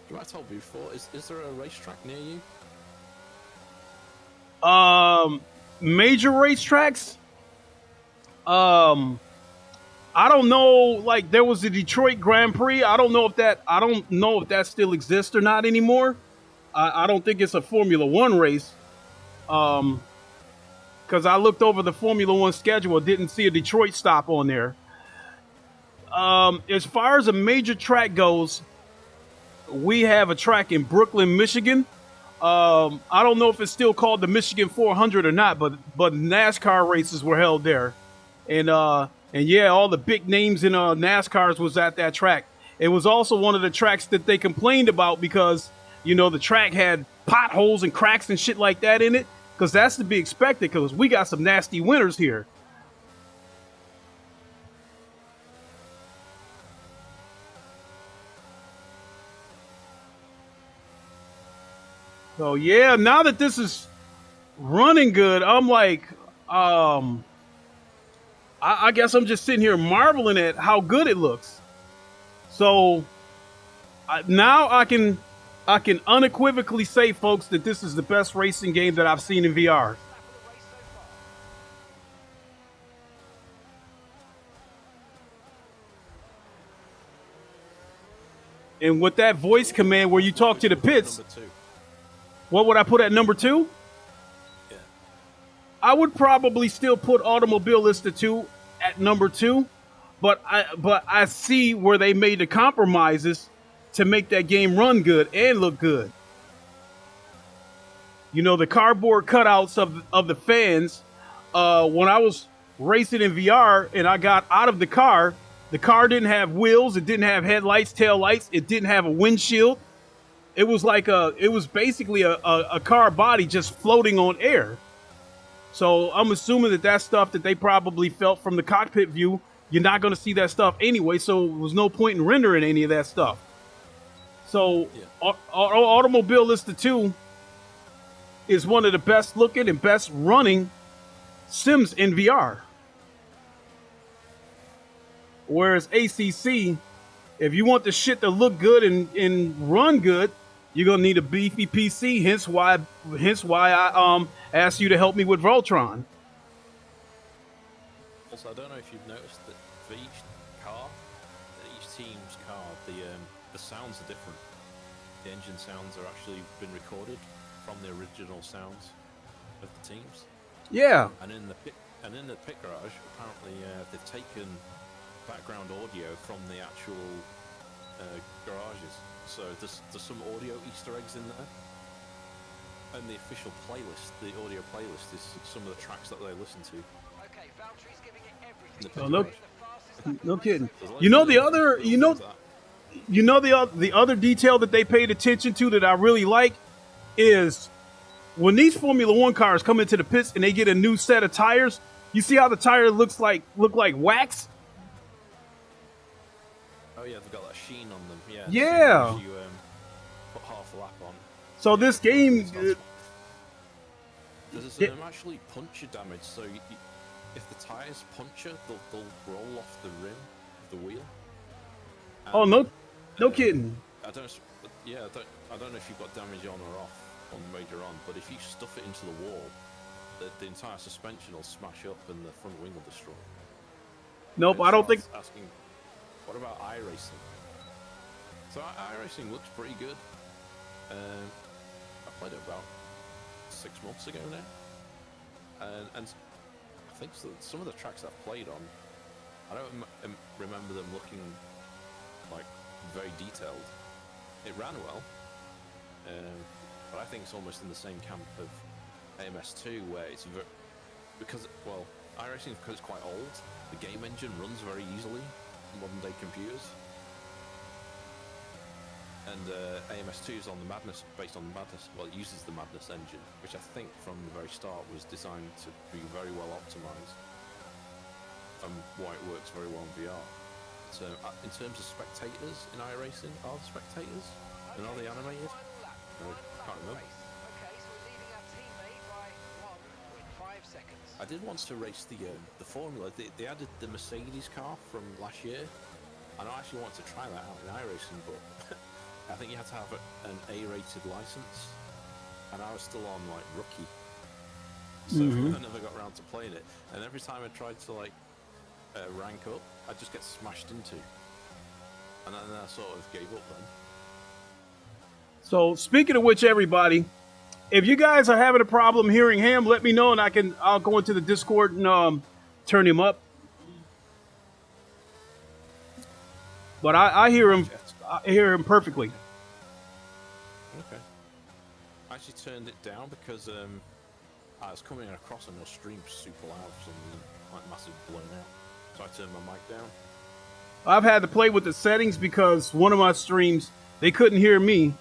You might have told me before, is there a racetrack near you? Major racetracks? I don't know. Like, there was the Detroit Grand Prix. I don't know if that still exists or not anymore. I don't think it's a Formula One race. Because I looked over the Formula One schedule, didn't see a Detroit stop on there. As far as a major track goes, we have a track in Brooklyn, Michigan. I don't know if it's still called the Michigan 400 or not, but NASCAR races were held there. And yeah, all the big names in NASCARs was at that track. It was also one of the tracks that they complained about because, you know, the track had potholes and cracks and shit like that in it. Because that's to be expected because we got some nasty winters here. So yeah, now that this is running good, I'm like, I guess I'm just sitting here marveling at how good it looks. So now I can unequivocally say, folks, that this is the best racing game that I've seen in VR. And with that voice command where you talk to the pits, what would I put at number 2? Yeah. I would probably still put Automobile Institute at number 2, but I see where they made the compromises to make that game run good and look good. You know, the cardboard cutouts of the fans. When I was racing in VR and I got out of the car didn't have wheels, it didn't have headlights, tail lights, it didn't have a windshield. It was like it was basically a car body just floating on air. So I'm assuming that that's stuff that they probably felt from the cockpit view. You're not going to see that stuff anyway, so there was no point in rendering any of that stuff. So yeah. Automobilista 2 is one of the best looking and best running sims in VR. Whereas ACC, if you want the shit to look good and run good, you're gonna need a beefy PC. Hence why I asked you to help me with Voltron. Also, I don't know if you've noticed that for each car, each team's car, the sounds are different. The engine sounds are actually been recorded from the original sounds of the teams. Yeah. And in the pit garage, apparently they've taken background audio from the actual garages. So there's some audio Easter eggs in there. And the official playlist, the audio playlist, is some of the tracks that they listen to. Okay, Valtteri's giving it everything. Oh, no kidding. You know the other detail that they paid attention to that I really like is when these Formula One cars come into the pits and they get a new set of tires. You see how the tire look like wax? Oh yeah, they've got that sheen on them. Yeah. Yeah. So you put half a lap on. So this game, there's actually puncture damage. So if the tires puncture, they'll roll off the rim of the wheel. And, no kidding. I don't know if you've got damage on or off on the motor on, but if you stuff it into the wall, the entire suspension will smash up and the front wing will destroy. Nope, I don't think. Asking, what about iRacing? So iRacing looks pretty good. I played it about 6 months ago now, and I think some of the tracks I've played on, I don't remember them looking like very detailed. It ran well, but I think it's almost in the same camp of AMS2, where it's because iRacing, because it's quite old, the game engine runs very easily on modern day computers. And AMS2 is on the Madness, based on the Madness. Well, it uses the Madness engine, which I think from the very start was designed to be very well optimized. Why it works very well in VR. So, in terms of spectators in iRacing, are there spectators? And are they animated? No, can't remember. Okay, so we're leading our teammate by 1.5 seconds. I did want to race the Formula. They added the Mercedes car from last year, and I actually wanted to try that out in iRacing, but I think you had to have an A-rated license, and I was still on like rookie, so I never got around to playing it. And every time I tried to like rank up, I'd just get smashed into, and then I sort of gave up then. So speaking of which, everybody, if you guys are having a problem hearing him, let me know, and I'll go into the Discord and turn him up. But I hear him. I hear him perfectly. Okay. I actually turned it down because I was coming across and the stream super loud for some reason, like massive blown out. So I turned my mic down. I've had to play with the settings because one of my streams, they couldn't hear me,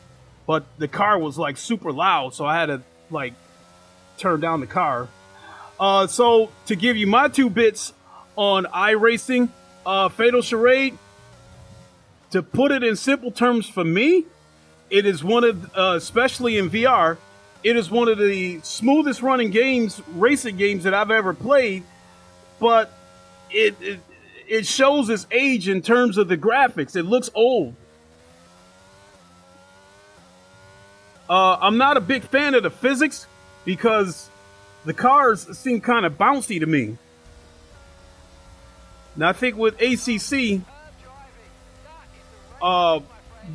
but the car was like super loud, so I had to like turn down the car. So to give you my 2 bits on iRacing, Fatal Charade, to put it in simple terms for me, it is one of, especially in VR, it is one of the smoothest running games, racing games that I've ever played, but it shows its age in terms of the graphics. It looks old. I'm not a big fan of the physics because the cars seem kind of bouncy to me. Now I think with ACC,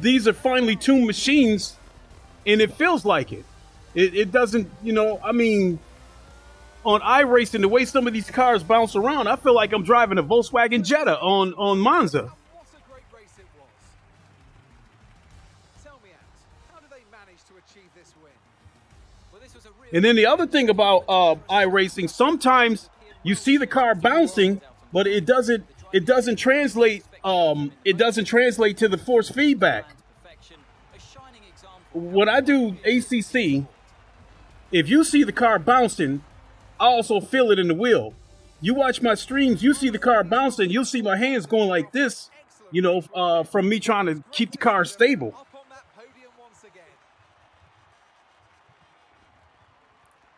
these are finely tuned machines, and it feels like it. It doesn't, you know, I mean, on iRacing, the way some of these cars bounce around, I feel like I'm driving a Volkswagen Jetta on Monza. What a great race it was. Tell me, Ant, how did they manage to achieve this win? Well, this was a real And then the other thing about iRacing, sometimes you see the car bouncing, but it doesn't translate to the force feedback. perfection. A shining example. When I do ACC, if you see the car bouncing, I also feel it in the wheel. You watch my streams, you see the car bouncing, you'll see my hands going like this, you know, from me trying to keep the car stable. Up on that podium once again.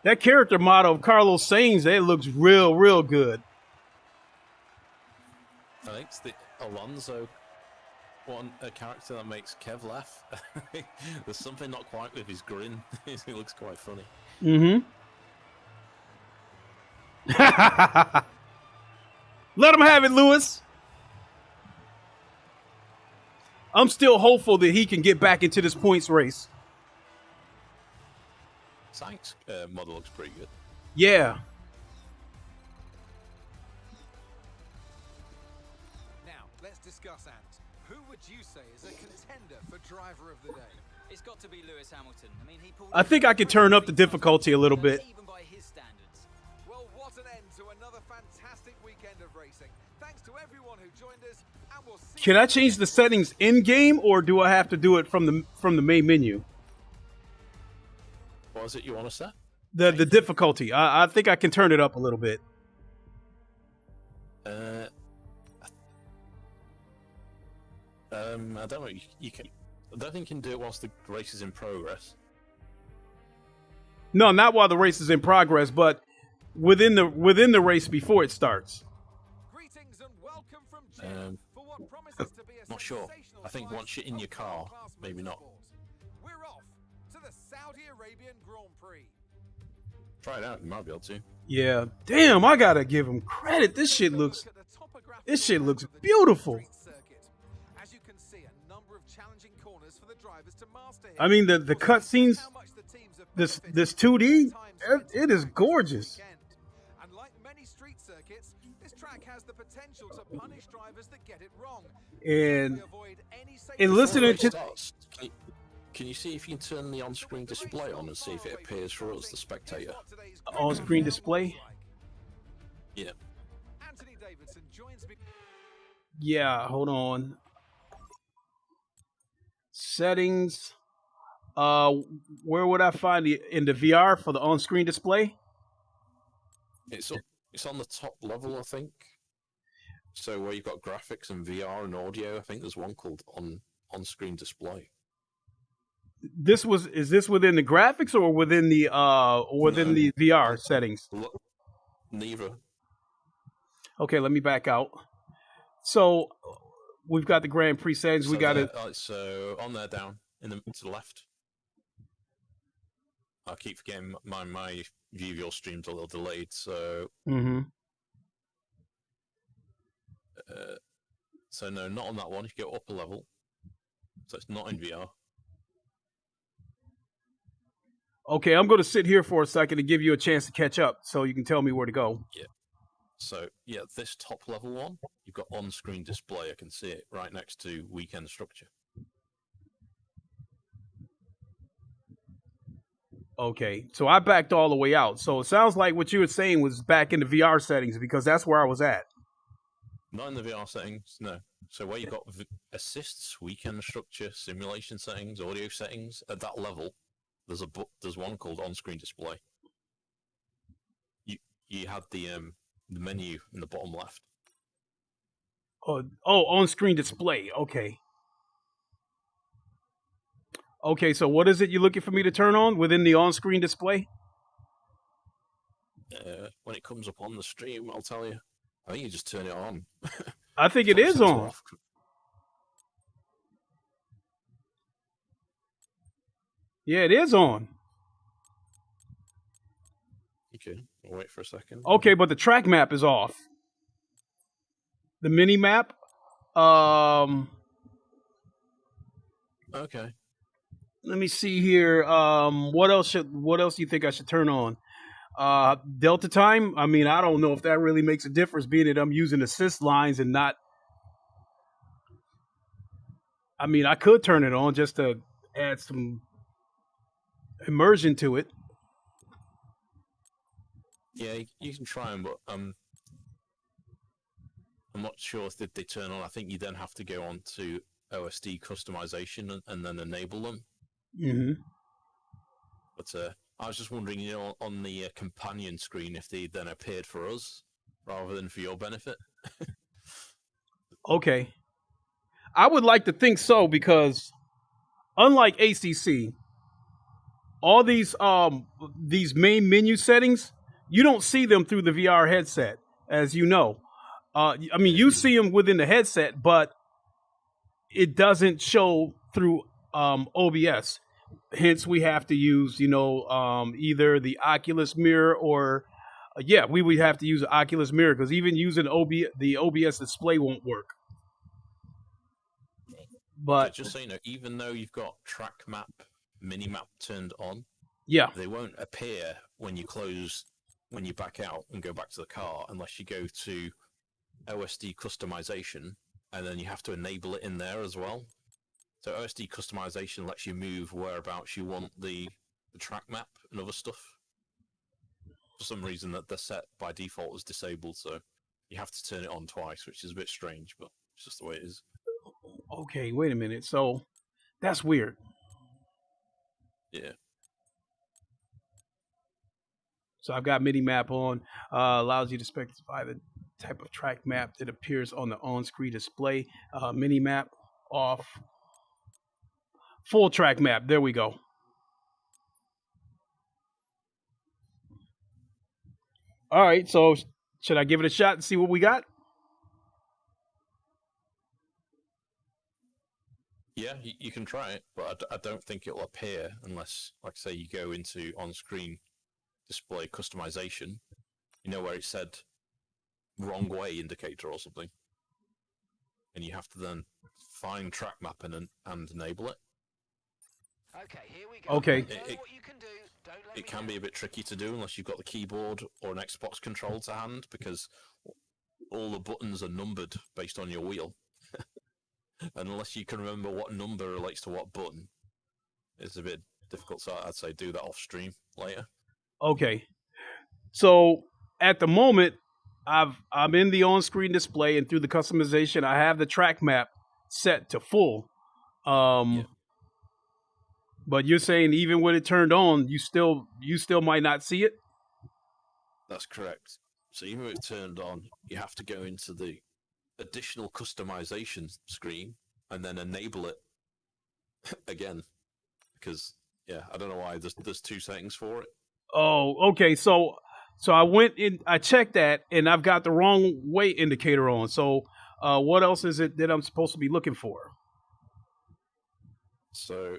That character model of Carlos Sainz, that looks real, real good. I think it's the Alonso a character that makes Kev laugh. There's something not quite with his grin. He looks quite funny. Mm-hmm. Let him have it, Lewis. I'm still hopeful that he can get back into this points race. Sainz model looks pretty good. Yeah. Now, let's discuss, Ant. Who would you say is a contender for driver of the day? It's got to be Lewis Hamilton. I mean, he pulled I think I could turn up the difficulty a little bit. even by his standards. Well, what an end to another fantastic weekend of racing. Thanks to everyone who joined us, and we'll see Can I change the settings in game, or do I have to do it from the main menu? What is it you want to set? The difficulty. I think I can turn it up a little bit. I don't know. You can. I don't think you can do it whilst the race is in progress. No, not while the race is in progress, but within the race before it starts. Greetings and welcome from Jim for what promises to be a Not sure. sensational I think slice once you're in of your car, world-class maybe not. motorsport. We're off to the Saudi Arabian Grand Prix. Try it out. You might be able to. Yeah. Damn, I gotta give him credit. This shit looks beautiful. As you can see, a number of challenging corners for the drivers to master here. I mean, the cutscenes, How much the teams have this benefited 2D, from the time it is gorgeous. And like many street circuits, this track has the potential to punish drivers that get it wrong. And We avoid any safety and listening to Starts. Can you see if you can turn the on-screen display on and see if it appears for us, the spectator? on-screen display. Yeah. Anthony Davidson joins me. Yeah, hold on. Settings. Where would I find in the VR for the on-screen display? It's on the top level, I think. So where you've got graphics and VR and audio, I think there's one called on-screen display. Is this within the graphics or within the the VR settings? Neither. Okay, let me back out. So we've got the Grand Prix settings. So we got it. So on there, down to the left. I keep forgetting my view of your stream's a little delayed. So. So no, not on that one. You go upper level. So it's not in VR. Okay, I'm going to sit here for a second to give you a chance to catch up so you can tell me where to go. Yeah. So, yeah, this top level one, you've got on-screen display. I can see it right next to weekend structure. Okay, so I backed all the way out. So it sounds like what you were saying was back in the VR settings because that's where I was at. Not in the VR settings, no. So where you've got assists, weekend structure, simulation settings, audio settings, at that level, there's one called on-screen display. You had the menu in the bottom left. Oh, on-screen display. Okay. Okay, so what is it you're looking for me to turn on within the on-screen display? When it comes up on the stream, I'll tell you. I think you just turn it on. I think it is on. Yeah, it is on. Okay, I'll wait for a second. Okay, but the track map is off. The mini map. Okay. Let me see here. What else do you think I should turn on? Delta time. I mean, I don't know if that really makes a difference, being that I'm using assist lines and not. I mean, I could turn it on just to add some immersion to it. Yeah, you can try them, but I'm not sure if they turn on. I think you then have to go on to Osd Customization and then enable them. Mm-hmm. But I was just wondering, on the companion screen, if they then appeared for us rather than for your benefit. Okay. I would like to think so because, unlike ACC, all these main menu settings, you don't see them through the VR headset, as you know. I mean, you see them within the headset, but it doesn't show through OBS. Hence, we have to use, either the Oculus mirror or, we would have to use the Oculus mirror because even using the OBS display won't work. But just so you know, even though you've got track map, mini map turned on, they won't appear when you back out and go back to the car unless you go to Osd Customization, and then you have to enable it in there as well. So Osd Customization lets you move whereabouts you want the track map and other stuff. For some reason that they're set by default as disabled, so you have to turn it on twice, which is a bit strange, but it's just the way it is. Okay, wait a minute. So that's weird. Yeah. So I've got mini map on, allows you to specify the type of track map that appears on the on-screen display. Mini map off. Full track map. There we go. All right. So should I give it a shot and see what we got? Yeah, you can try it, but I don't think it'll appear unless, like say, you go into on-screen display customization, where it said wrong way indicator or something, and you have to then find track map and enable it. Okay, here we go. Okay. It can be a bit tricky to do unless you've got the keyboard or an Xbox control to hand, because all the buttons are numbered based on your wheel. And unless you can remember what number relates to what button, it's a bit difficult. So I'd say do that off stream later. Okay. So at the moment, I'm in the on-screen display, and through the customization, I have the track map set to full. But you're saying even when it turned on, you still might not see it? That's correct. So even if it's turned on, you have to go into the additional customization screen and then enable it again. Because I don't know why there's two settings for it. Oh, okay. So I went in, I checked that, and I've got the wrong way indicator on. So what else is it that I'm supposed to be looking for? So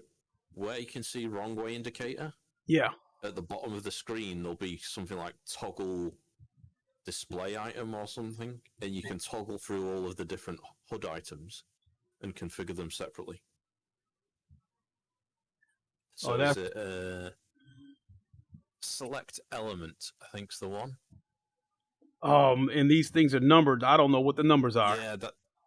where you can see wrong way indicator, Yeah. at the bottom of the screen there'll be something like toggle display item or something, and you can toggle through all of the different HUD items and configure them separately. So is it select element, I think's the one. And these things are numbered. I don't know what the numbers are. Yeah,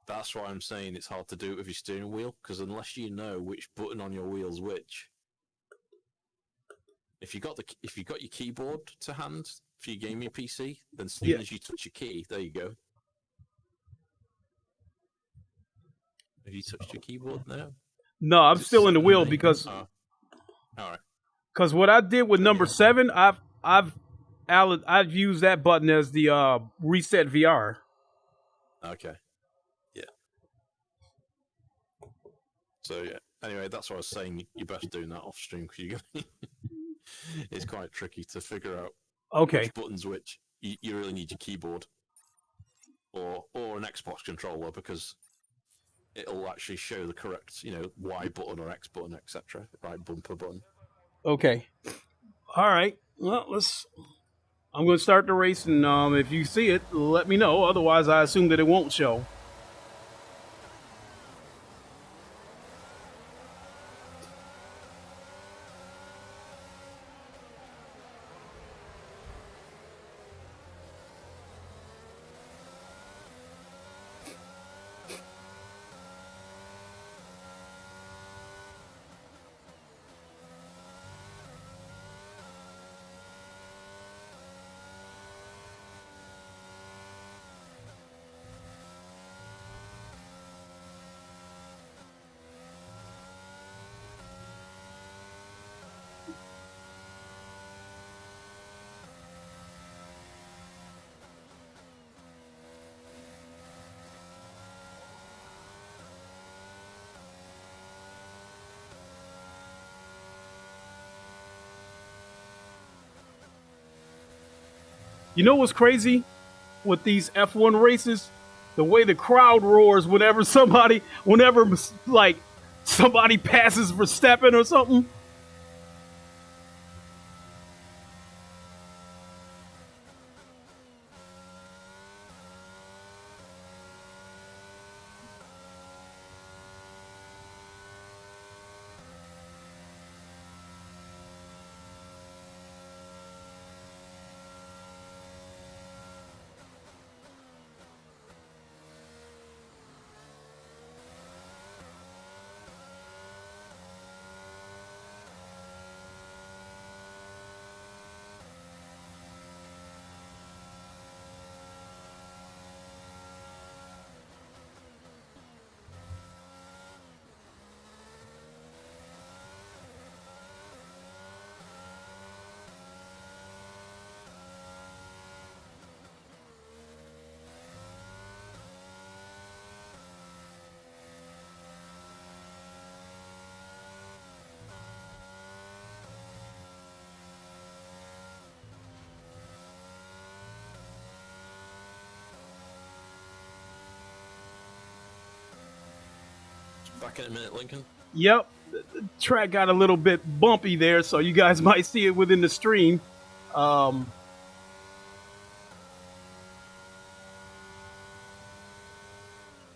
that's why I'm saying it's hard to do it with your steering wheel, because unless you know which button on your wheel's which, if you got your keyboard to hand for your gaming PC, then as soon as you touch your key, there you go. Have you touched your keyboard now? No, I'm still in the wheel because all right. Because what I did with number 7, I've used that button as the reset VR. Okay. Yeah. So anyway, that's what I was saying. You're best doing that off stream because it's quite tricky to figure out which buttons which. You really need your keyboard or an Xbox controller, because it'll actually show the correct, Y button or X button, etc. Right bumper button. Okay. All right. Well, I'm going to start the race, and if you see it, let me know. Otherwise, I assume that it won't show. You know what's crazy with these F1 races? The way the crowd roars whenever somebody passes Verstappen or something. Back in a minute, Lincoln. Yep, the track got a little bit bumpy there, so you guys might see it within the stream. In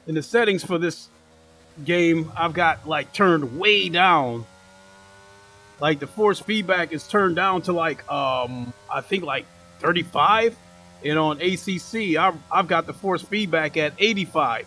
the settings for this game, I've got turned way down. The force feedback is turned down to I think 35, and on ACC I've got the force feedback at 85.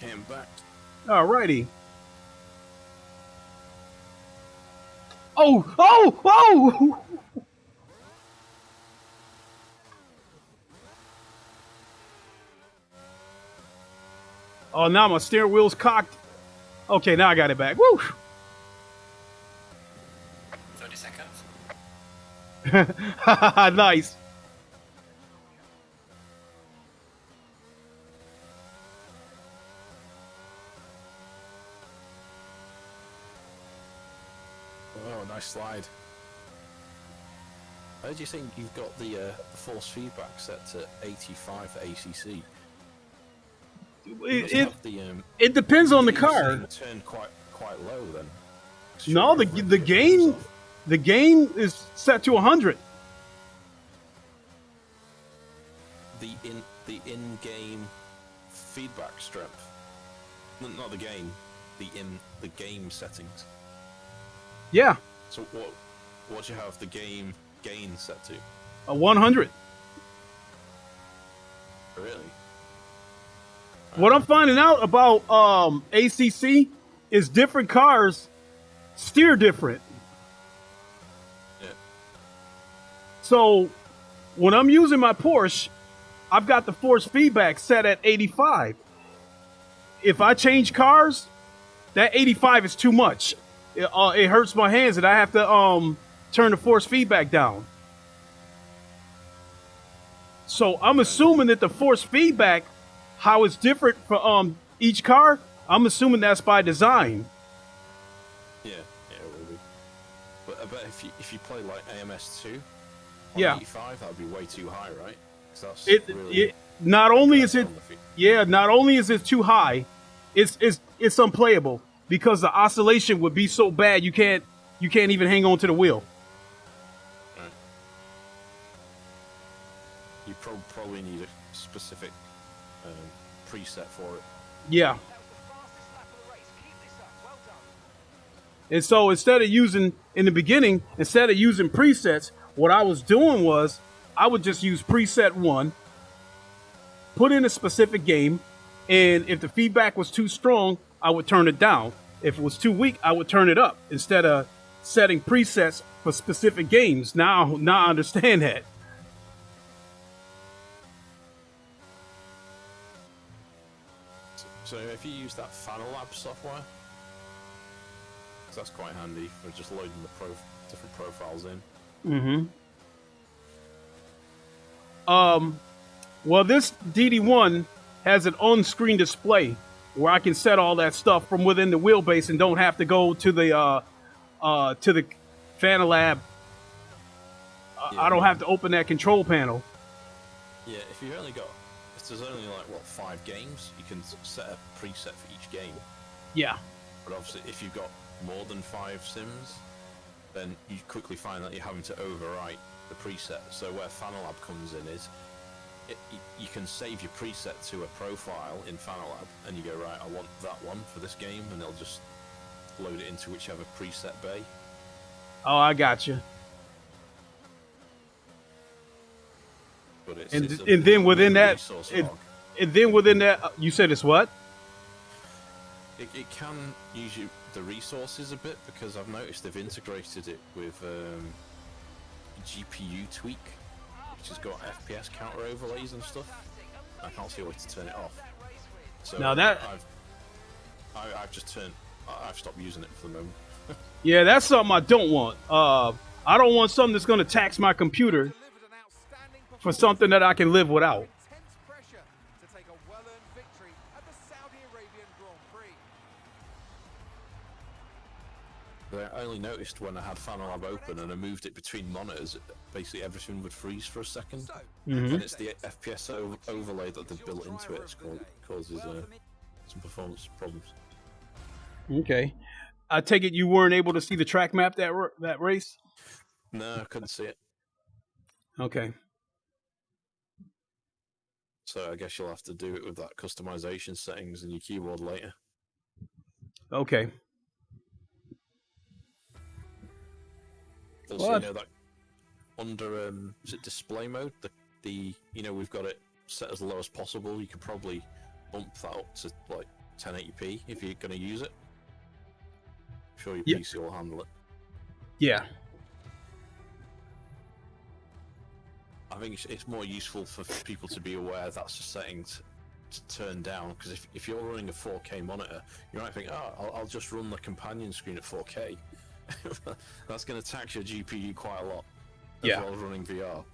Came back. Alrighty. Oh, oh, oh! Oh, now my steering wheel's cocked. Okay, now I got it back. Woo! 30 seconds. Nice. Oh, nice slide. How do you think you've got the force feedback set to 85 for ACC? It depends on the car. Turn quite low then. No, the game is set to 100. The in-game feedback strength. Not the game. The game settings. Yeah, So what do you have the game gain set to? a 100. Really? What I'm finding out about ACC is different cars steer different. Yeah. So when I'm using my Porsche, I've got the force feedback set at 85. If I change cars, that 85 is too much. It hurts my hands, and I have to turn the force feedback down. So I'm assuming that the force feedback, how it's different for each car, I'm assuming that's by design. Yeah, it will be. But I bet if you play like AMS2, on Yeah. 85, that would be way too high, right? 'Cause that's It really not only is it on the feet. not only is it too high, it's unplayable because the oscillation would be so bad you can't even hang on to the wheel. Right. You probably need a specific preset for it. Yeah. That was the fastest lap of the race. Keep this up. Well done. And so instead of using presets, what I was doing was I would just use preset 1, put in a specific game, and if the feedback was too strong, I would turn it down. If it was too weak, I would turn it up instead of setting presets for specific games. Now I understand that. So if you use that Fanalab software, 'cause that's quite handy for just loading the different profiles in. Well, this DD1 has an on-screen display where I can set all that stuff from within the wheelbase and don't have to go to the Fanalab. I don't have to open that control panel. Yeah, if there's only like 5 games, you can set a preset for each game. Yeah. But obviously, if you've got more than 5 sims, then you quickly find that you're having to overwrite the preset. So where Fanalab comes in is, you can save your preset to a profile in Fanalab, and you go, right, I want that one for this game, and it'll just load it into whichever preset bay. Oh, I got you. But And then within that, you said it's what? It can use the resources a bit, because I've noticed they've integrated it with GPU tweak, which has got FPS counter overlays and stuff. I can't see a way to turn it off. So Now that- I've stopped using it for the moment. Yeah, that's something I don't want. I don't want something that's going to tax my computer Delivered an outstanding for something that I can live without. intense pressure to take a well-earned victory at the Saudi Arabian Grand Prix. But I only noticed when I had Fanalab open and I moved it between monitors, basically everything would freeze for a second. So, Mm-hmm. And it's the FPS overlay that they've built into it causes some performance problems. Okay. I take it you weren't able to see the track map that race? No, I couldn't see it. Okay. So I guess you'll have to do it with that customization settings in your keyboard later. Okay. Also, What? you know that under is it display mode? We've got it set as low as possible. You could probably bump that up to like 1080p if you're going to use it. I'm sure your Yeah. PC will handle it. Yeah. I think it's more useful for people to be aware that's the settings to turn down, because if you're running a 4K monitor, you might think, oh, I'll just run the companion screen at 4K. That's going to tax your GPU quite a lot, as Yeah. well as running VR,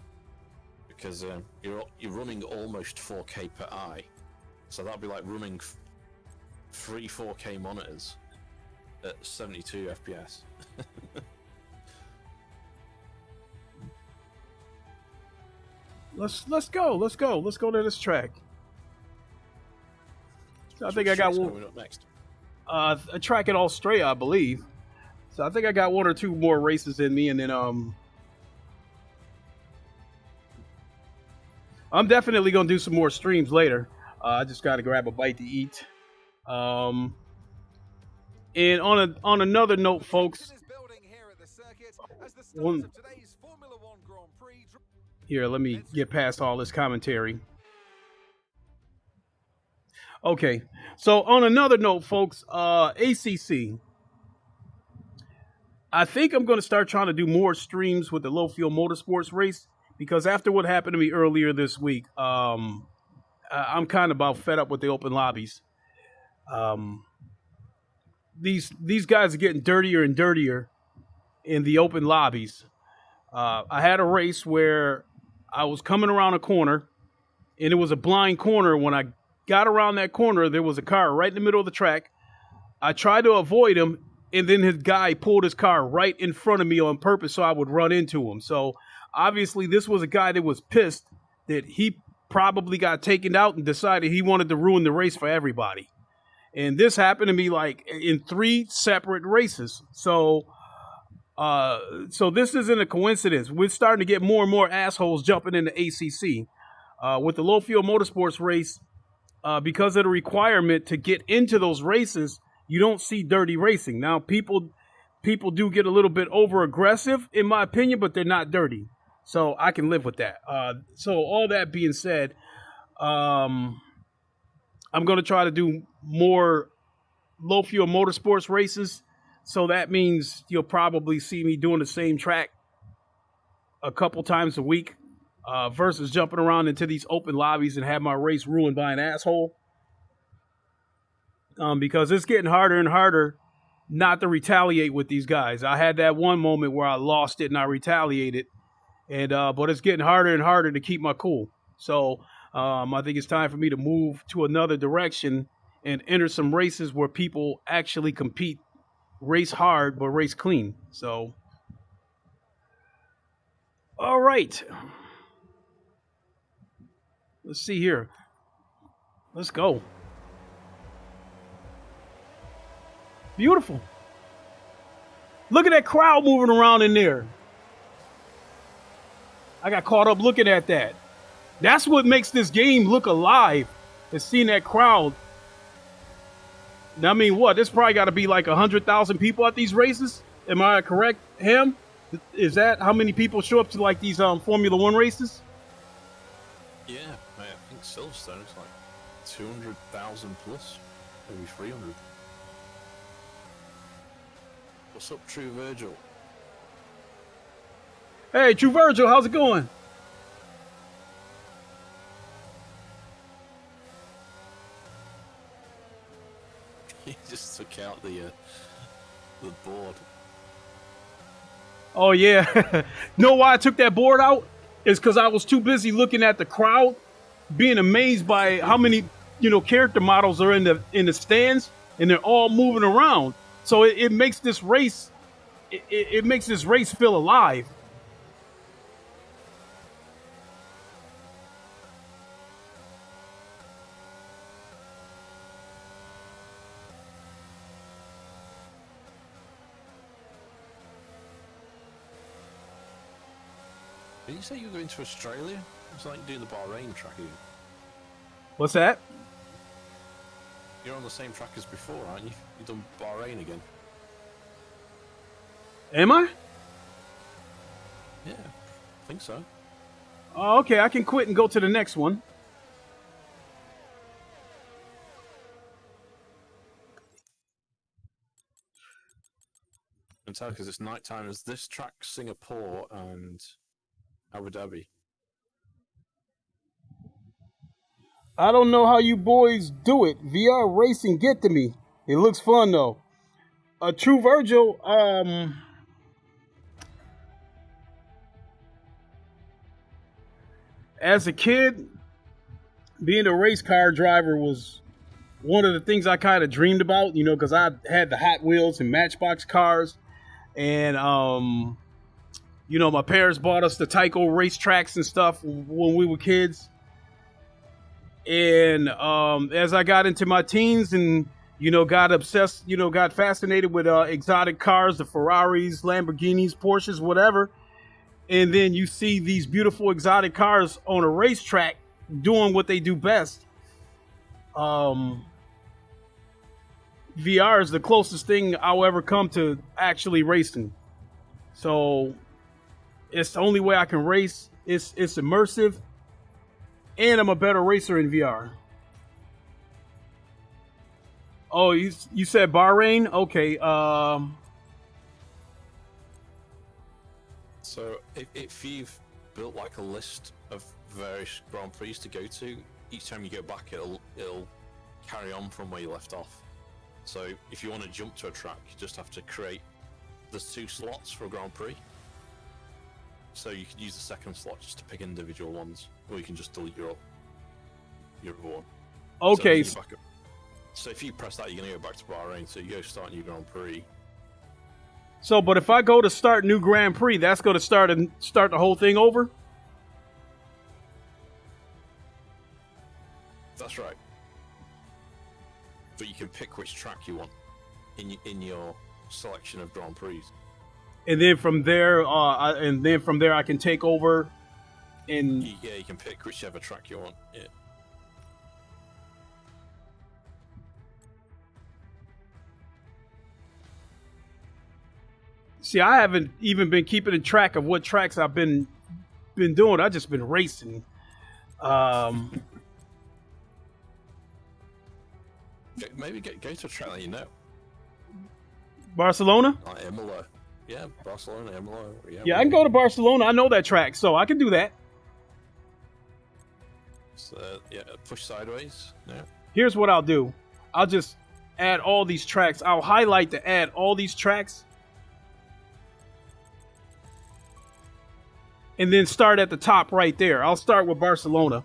because you're running almost 4K per eye, so that'd be like running 3 4K monitors at 72 FPS. Let's go to this track. So I think I got What's one. coming up next. A track in Australia, I believe. So I think I got 1 or 2 more races in me, and then I'm definitely gonna do some more streams later. I just got to grab a bite to eat. And on another note, folks. One, here, let me get past all this commentary. Okay, so on another note, folks, ACC. I think I'm going to start trying to do more streams with the low fuel motorsports race, because after what happened to me earlier this week, I'm kind of about fed up with the open lobbies. These guys are getting dirtier and dirtier in the open lobbies. I had a race where I was coming around a corner, and it was a blind corner. When I got around that corner, there was a car right in the middle of the track. I tried to avoid him, and then his guy pulled his car right in front of me on purpose so I would run into him. So obviously this was a guy that was pissed that he probably got taken out and decided he wanted to ruin the race for everybody. And this happened to me like in 3 separate races. So this isn't a coincidence. We're starting to get more and more assholes jumping into ACC. With the low fuel motorsports race, because of the requirement to get into those races, you don't see dirty racing. Now, people do get a little bit over aggressive, in my opinion, but they're not dirty. So I can live with that. So all that being said, I'm going to try to do more low fuel motorsports races. So that means you'll probably see me doing the same track a couple times a week, versus jumping around into these open lobbies and have my race ruined by an asshole. Because it's getting harder and harder not to retaliate with these guys. I had that one moment where I lost it and I retaliated, and but it's getting harder and harder to keep my cool. So I think it's time for me to move to another direction and enter some races where people actually compete, race hard, but race clean. So, all right. Let's see here. Let's go. Beautiful. Look at that crowd moving around in there. I got caught up looking at that. That's what makes this game look alive, is seeing that crowd. Now, I mean, what? There's probably got to be like 100,000 people at these races. Am I correct, Ham? Is that how many people show up to like these Formula One races? Yeah, mate, I think Silverstone is like 200,000 plus, maybe 300. What's up, True Virgil? Hey, True Virgil, how's it going? He just took out the board. Oh, yeah. Know why I took that board out? It's because I was too busy looking at the crowd, being amazed by how many, character models are in the stands, and they're all moving around. So it makes this race, it makes this race feel alive. Did you say you were going to Australia? It's like doing the Bahrain track again. What's that? You're on the same track as before, aren't you? You've done Bahrain again. Am I? Yeah, I think so. Oh, okay, I can quit and go to the next one. And tell because it's nighttime. Is this track Singapore and Abu Dhabi? I don't know how you boys do it. VR racing get to me. It looks fun though. True Virgil, as a kid, being a race car driver was one of the things I kind of dreamed about, you know, because I had the Hot Wheels and Matchbox cars. And, you know, my parents bought us the Tyco Racetracks and stuff when we were kids. And as I got into my teens and, you know, got obsessed, you know, got fascinated with exotic cars, the Ferraris, Lamborghinis, Porsches, whatever. And then you see these beautiful exotic cars on a racetrack doing what they do best. VR is the closest thing I'll ever come to actually racing. So it's the only way I can race. It's immersive. And I'm a better racer in VR. Oh, you said Bahrain? Okay. So if you've built like a list of various Grand Prix to go to, each time you go back, it'll carry on from where you left off. So if you want to jump to a track, you just have to create. There's 2 slots for a Grand Prix. So you could use the second slot just to pick individual ones, or you can just delete your other one. Okay. So if you press that, you're going to go back to Bahrain. So you go start new Grand Prix. So, but if I go to start new Grand Prix, that's going to start the whole thing over? That's right. But you can pick which track you want in your selection of Grand Prix. And then from there, I can take over. And yeah, you can pick whichever track you want. Yeah. See, I haven't even been keeping track of what tracks I've been doing. I've just been racing. Maybe go to a track that you know. Barcelona? Like Imola. Yeah, Barcelona, Imola. Yeah, I can go to Barcelona. I know that track, so I can do that. So, yeah, push sideways. Yeah. Here's what I'll do. I'll just add all these tracks. I'll highlight to add all these tracks. And then start at the top right there. I'll start with Barcelona.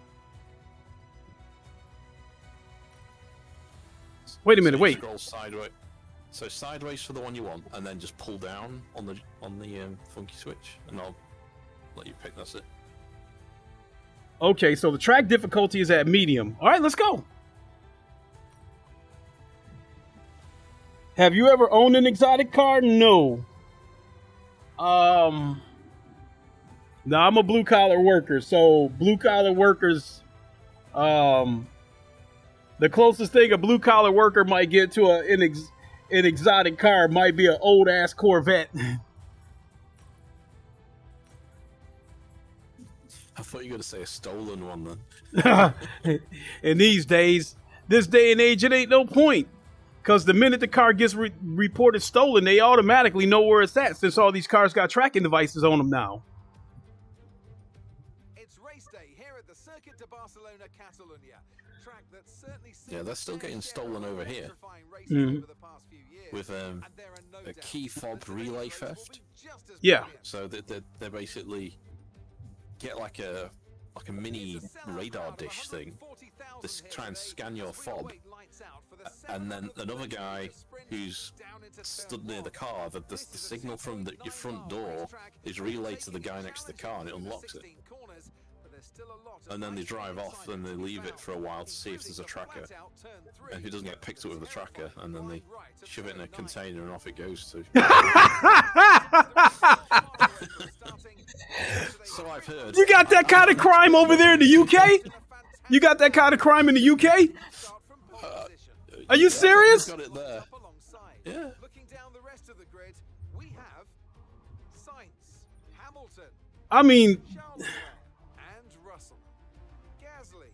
Wait a minute, wait. Scroll sideways. So sideways for the one you want, and then just pull down on the funky switch, and I'll let you pick. That's it. Okay, so the track difficulty is at medium. All right, let's go. Have you ever owned an exotic car? No. No, I'm a blue collar worker. So blue collar workers, the closest thing a blue collar worker might get to an exotic car might be an old ass Corvette. I thought you were going to say a stolen one then. And this day and age, it ain't no point. Because the minute the car gets reported stolen, they automatically know where it's at, since all these cars got tracking devices on them now. It's race day here at the Circuit de Barcelona, Catalunya. Track that's certainly Yeah, they're still getting stolen over here. Mhm. With a key fob relay theft. Yeah. So they're basically get like a mini radar dish thing. This try and scan your fob, and then another guy who's stood near the car, the signal from your front door is relayed to the guy next to the car, and it unlocks it. And then they drive off, and they leave it for a while to see if there's a tracker. And if it doesn't get picked up with the tracker, and then they shove it in a container, and off it goes to. So I've heard. You got that kind of crime over there in the UK? You got that kind of crime in the UK? Are you serious? Got it there. Yeah. Looking down the rest of the grid, we have Sainz, Hamilton, I mean, and Russell, Gasly,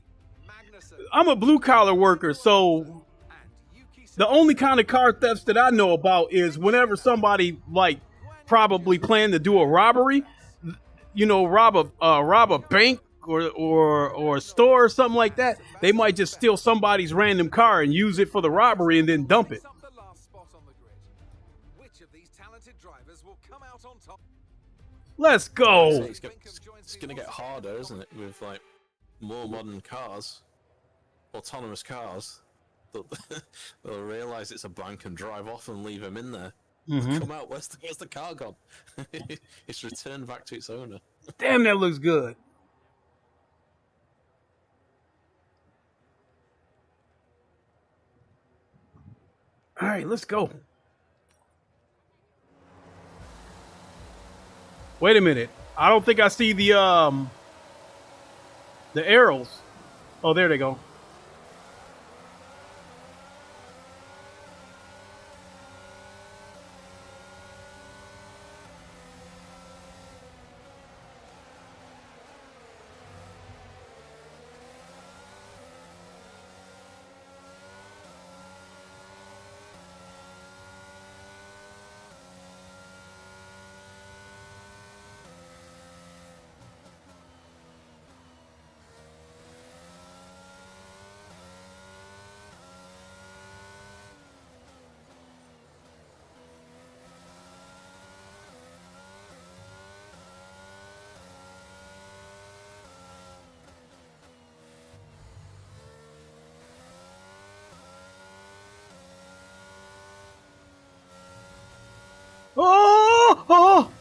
Magnussen, I'm a blue collar worker, so and Yuki The only kind of car thefts that I know about is whenever somebody like probably plan to do a robbery, you know, rob a bank or a store or something like that. They might just steal somebody's random car and use it for the robbery and then dump it. Up the last spot on the grid. Which of these talented drivers will come out on top? Let's go. It's going to get harder, isn't it, with like more modern cars, autonomous cars. They'll realize it's a bank and drive off and leave him in there. Come out, where's the car gone? It's returned back to its owner. Damn, that looks good. All right, let's go. Wait a minute. I don't think I see the arrows. Oh, there they go. Oh! Oh!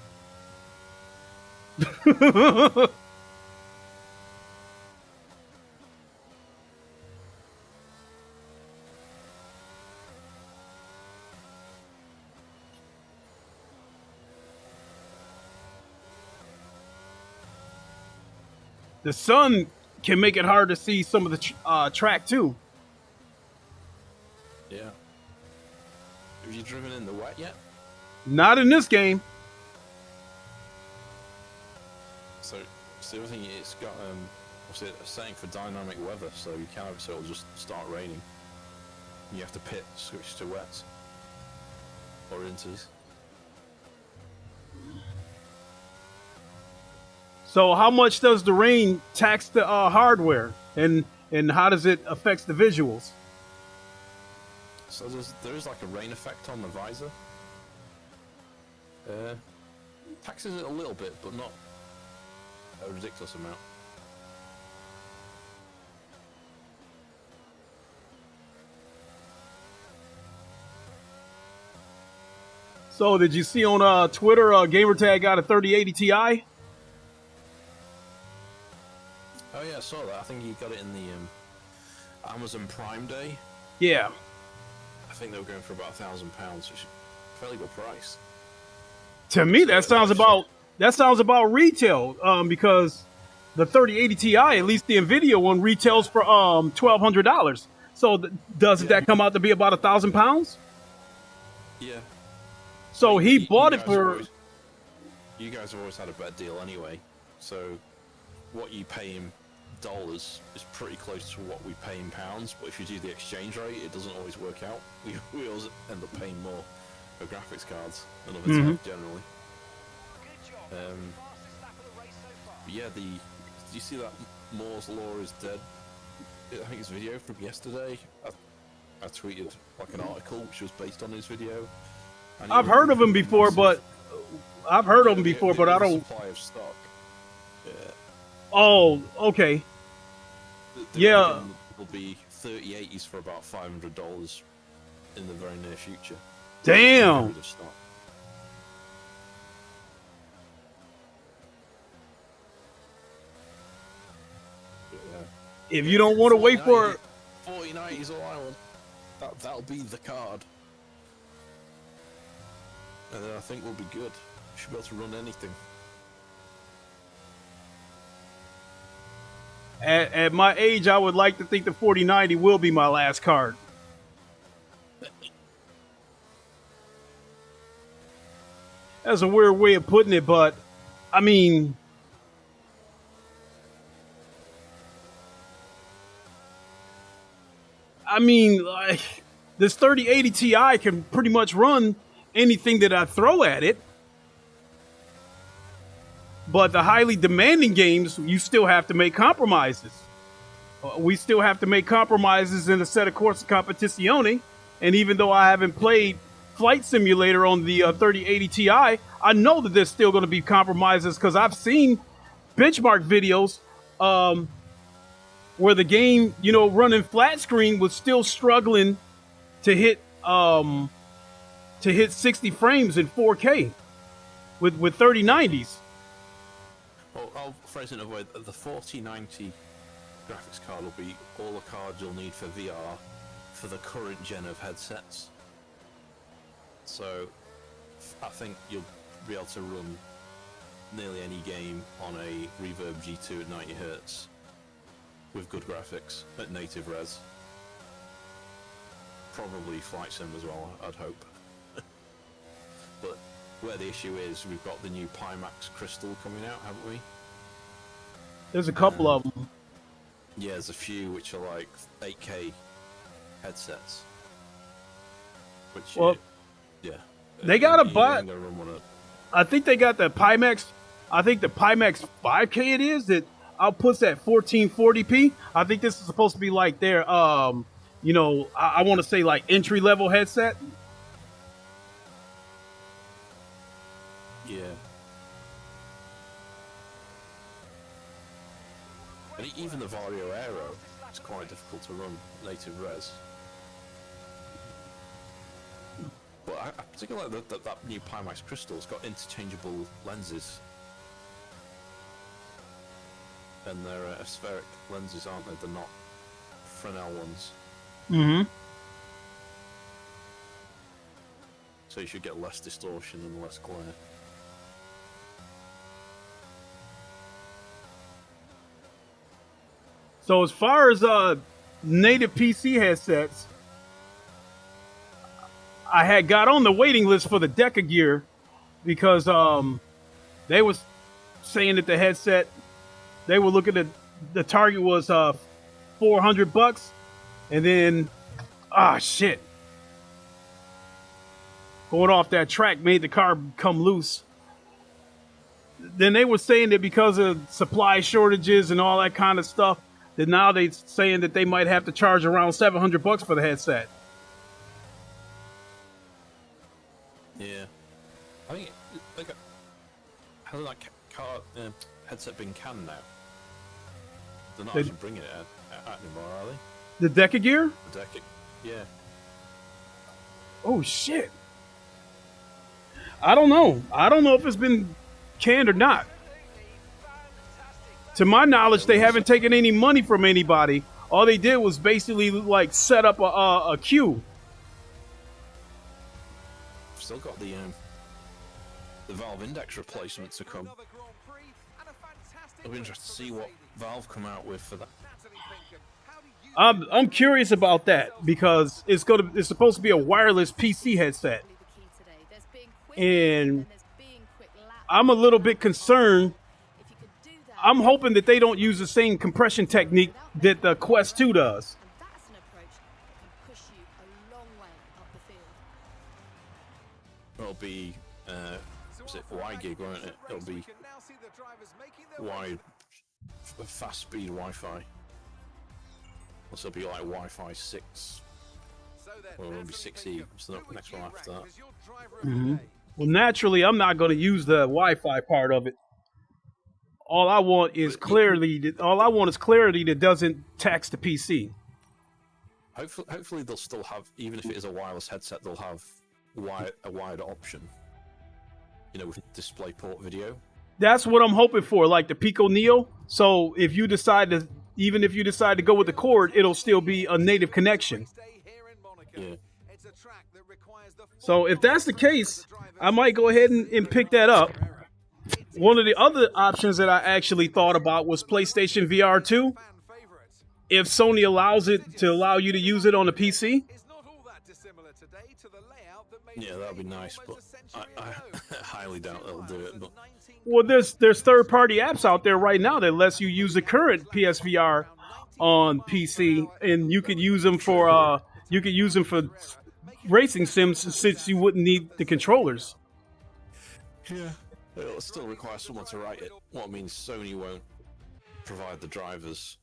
The sun can make it hard to see some of the track too. Yeah. Have you driven in the wet yet? Not in this game. So the other thing, it's got obviously a setting for dynamic weather, so you can have, so it'll just start raining. You have to pit switch to wets or inters. So how much does the rain tax the hardware, and how does it affect the visuals? So there is like a rain effect on the visor. Taxes it a little bit, but not a ridiculous amount. So did you see on Twitter, Gamertag got a 3080 Ti? Oh yeah, I saw that. I think you got it in the Amazon Prime Day. Yeah. I think they were going for about £1,000, which is a fairly good price. To me, that sounds about retail, because the 3080 Ti, at least the Nvidia one, retails for $1,200. So doesn't that come out to be about £1,000? Yeah. So he bought it for. You guys have always had a better deal anyway. So what you pay in dollars is pretty close to what we pay in pounds. But if you do the exchange rate, it doesn't always work out. We always end up paying more for graphics cards than other tech generally. Yeah, do you see that Moore's Law is dead? I think it's a video from yesterday. I tweeted like an article which was based on his video. I've heard of him before, but I don't. Supply of stock. Yeah. Oh, okay. Yeah. It'll be 3080s for about $500 in the very near future. Damn. If you don't want to wait for 4090s all I want, that'll be the card. And then I think we'll be good. We should be able to run anything. At my age, I would like to think the 4090 will be my last card. That's a weird way of putting it, but I mean, like, this 3080 Ti can pretty much run anything that I throw at it. But the highly demanding games, you still have to make compromises. We still have to make compromises in a set of Corsa Competizione. And even though I haven't played Flight Simulator on the 3080 Ti, I know that there's still going to be compromises because I've seen benchmark videos where the game, you know, running flat screen was still struggling to hit 60 frames in 4K with 3090s. Well, I'll phrase it another way. The 4090 graphics card will be all the cards you'll need for VR for the current gen of headsets. So I think you'll be able to run nearly any game on a Reverb G2 at 90 Hz with good graphics at native res. Probably Flight Sim as well, I'd hope. But where the issue is, we've got the new Pimax Crystal coming out, haven't we? There's a couple of them. Yeah, there's a few which are like 8K headsets. Which, Well, yeah. They got a You buy. ain't gonna run one of- I think they got the Pimax. I think the Pimax 5K it is that outputs at 1440p. I think this is supposed to be like their, you know, I want to say like entry level headset. Yeah. And even the Vario Aero is quite difficult to run native res. But I particularly like that new Pimax Crystal's got interchangeable lenses. And they're aspheric lenses, aren't they? They're not Fresnel ones. Mm-hmm. So you should get less distortion and less glare. So as far as native PC headsets, I had got on the waiting list for the Deca Gear because they was saying that the headset, they were looking at, the target was $400, and then shit, going off that track made the car come loose. Then they were saying that because of supply shortages and all that kind of stuff, that now they saying that they might have to charge around $700 for the headset. Yeah. I think, like, hasn't that headset been canned now? They're not actually bringing it out anymore, are they? The Deca Gear? The Deca, yeah. Oh, shit. I don't know. I don't know if it's been canned or not. To my knowledge, they haven't taken any money from anybody. All they did was basically like set up a queue. Still got the Valve Index replacements to come. It'll be interesting to see what Valve come out with for that. I'm curious about that because it's supposed to be a wireless PC headset, and I'm a little bit concerned. I'm hoping that they don't use the same compression technique that the Quest 2 does. It'll be, was it Y-Gig, won't it? It'll be fast speed Wi-Fi. Also be like Wi-Fi 6. Or it'll be 6E, so the next one after that. Mm-hmm. Well, naturally, I'm not going to use the Wi-Fi part of it. All I want is clarity that doesn't tax the PC. Hopefully they'll still have, even if it is a wireless headset, they'll have a wired option. You know, with DisplayPort video. That's what I'm hoping for, like the Pico Neo. So if you decide to, even if you decide to go with the cord, it'll still be a native connection. Yeah. So if that's the case, I might go ahead and pick that up. One of the other options that I actually thought about was PlayStation VR 2. If Sony allows it to allow you to use it on a PC. Yeah, that would be nice, but I highly doubt they'll do it. But Well, there's third-party apps out there right now that lets you use the current PSVR on PC, and you could use them for you could use them for racing sims since you wouldn't need the controllers. Yeah. It'll still require someone to write it. What means Sony won't provide the drivers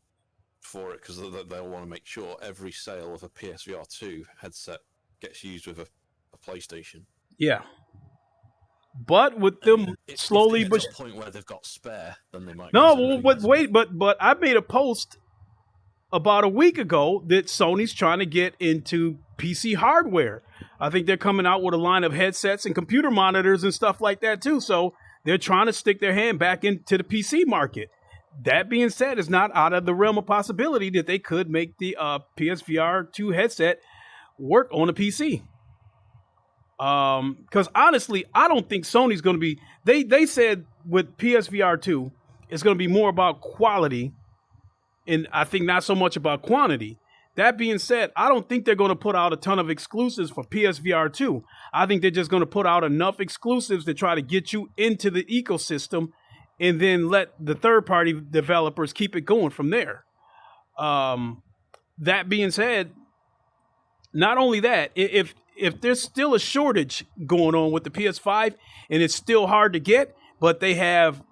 for it because they'll want to make sure every sale of a PSVR 2 headset gets used with a PlayStation. Yeah. But with them slowly, if but to a point where they've got spare, then they might. no, but wait, but I made a post about a week ago that Sony's trying to get into PC hardware. I think they're coming out with a line of headsets and computer monitors and stuff like that too. So they're trying to stick their hand back into the PC market. That being said, it's not out of the realm of possibility that they could make the PSVR 2 headset work on a PC. Because honestly, I don't think Sony's going to be. They said with PSVR 2, it's going to be more about quality, and I think not so much about quantity. That being said, I don't think they're going to put out a ton of exclusives for PSVR 2. I think they're just going to put out enough exclusives to try to get you into the ecosystem, and then let the third-party developers keep it going from there. That being said, not only that, if there's still a shortage going on with the PS5 and it's still hard to get, but they have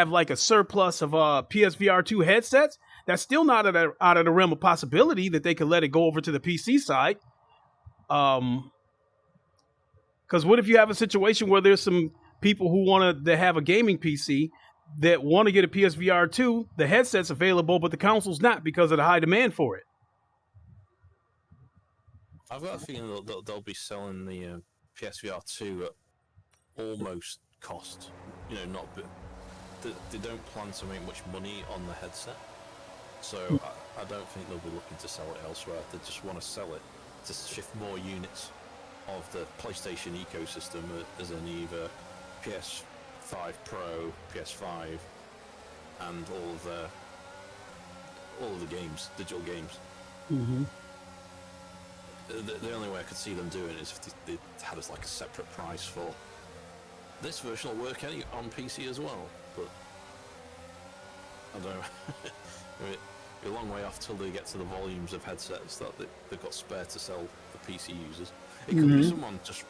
like a surplus of PSVR 2 headsets, that's still not out of the realm of possibility that they could let it go over to the PC side. Because what if you have a situation where there's some people who want to have a gaming PC that want to get a PSVR 2, the headset's available, but the console's not because of the high demand for it. I've got a feeling they'll be selling the PSVR 2 at almost cost. You know, not they don't plan to make much money on the headset, so I don't think they'll be looking to sell it elsewhere. They just want to sell it to shift more units of the PlayStation ecosystem as in either PS5 Pro, PS5, and all of the games, digital games. Mm-hmm. The only way I could see them doing it is if they had us like a separate price for this version will work on PC as well, but I don't know. It'll be a long way off till they get to the volumes of headsets that they've got spare to sell for PC users. It could be someone just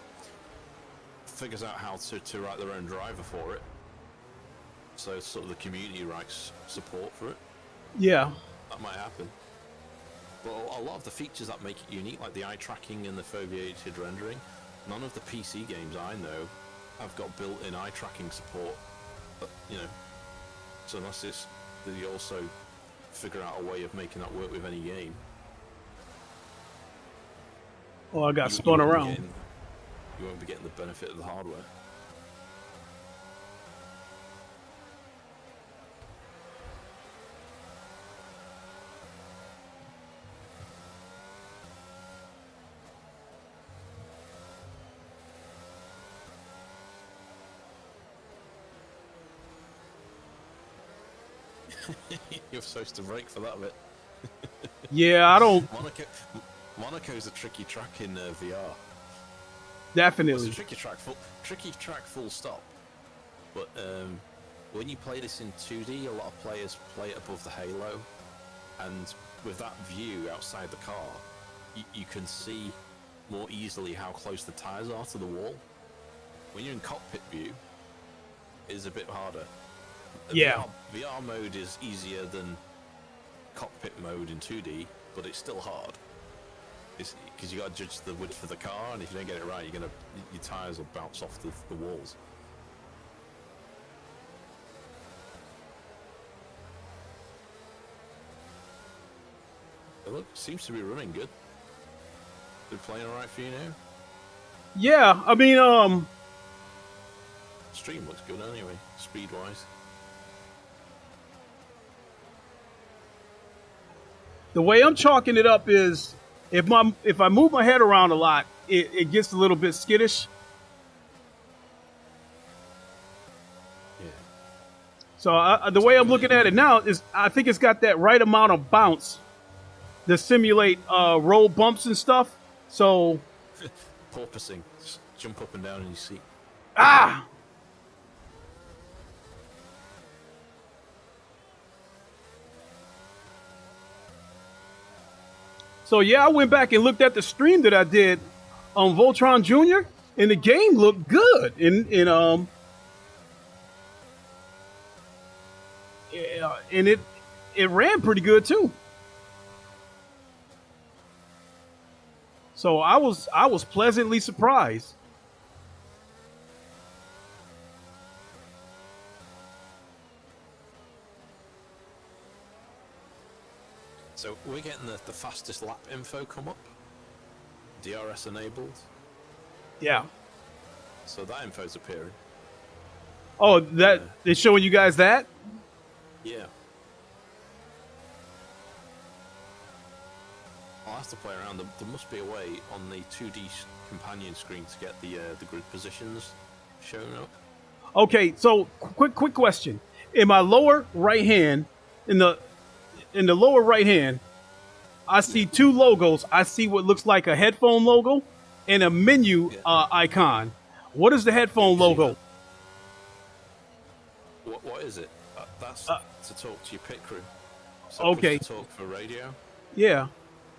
figures out how to write their own driver for it, so sort of the community writes support for it. Yeah, that might happen. But a lot of the features that make it unique, like the eye tracking and the foveated rendering, none of the PC games I know have got built-in eye tracking support. But, you know, so unless they also figure out a way of making that work with any game. Well, I got spun around. You won't be getting the benefit of the hardware. You're supposed to break for that bit. Yeah, I don't. Monaco's a tricky track in VR. Definitely. It's a tricky track full stop. But when you play this in 2D, a lot of players play it above the halo, and with that view outside the car, you can see more easily how close the tires are to the wall. When you're in cockpit view, it's a bit harder. Yeah. VR mode is easier than cockpit mode in 2D, but it's still hard. It's because you got to judge the width of the car, and if you don't get it right, your tires will bounce off the walls. Look, seems to be running good. They're playing alright for you now? Yeah, I mean, Stream looks good anyway, speed-wise. the way I'm chalking it up is if I move my head around a lot, it gets a little bit skittish. Yeah. So the way I'm looking at it now is I think it's got that right amount of bounce to simulate roll bumps and stuff. So porpoising, just jump up and down in your seat. Ah! So yeah, I went back and looked at the stream that I did on Voltron Jr. and the game looked good. And it ran pretty good too. So I was pleasantly surprised. So we're getting the fastest lap info come up. DRS enabled. Yeah. So that info's appearing. Oh, that it's showing you guys that? Yeah. I'll have to play around. There must be a way on the 2D companion screen to get the grid positions shown up. Okay, so quick question. In my lower right hand, in the lower right hand, I see two logos. I see what looks like a headphone logo and a menu icon. What is the headphone logo? What is it? That's to talk to your pit crew. So Okay. push to talk for radio. Yeah.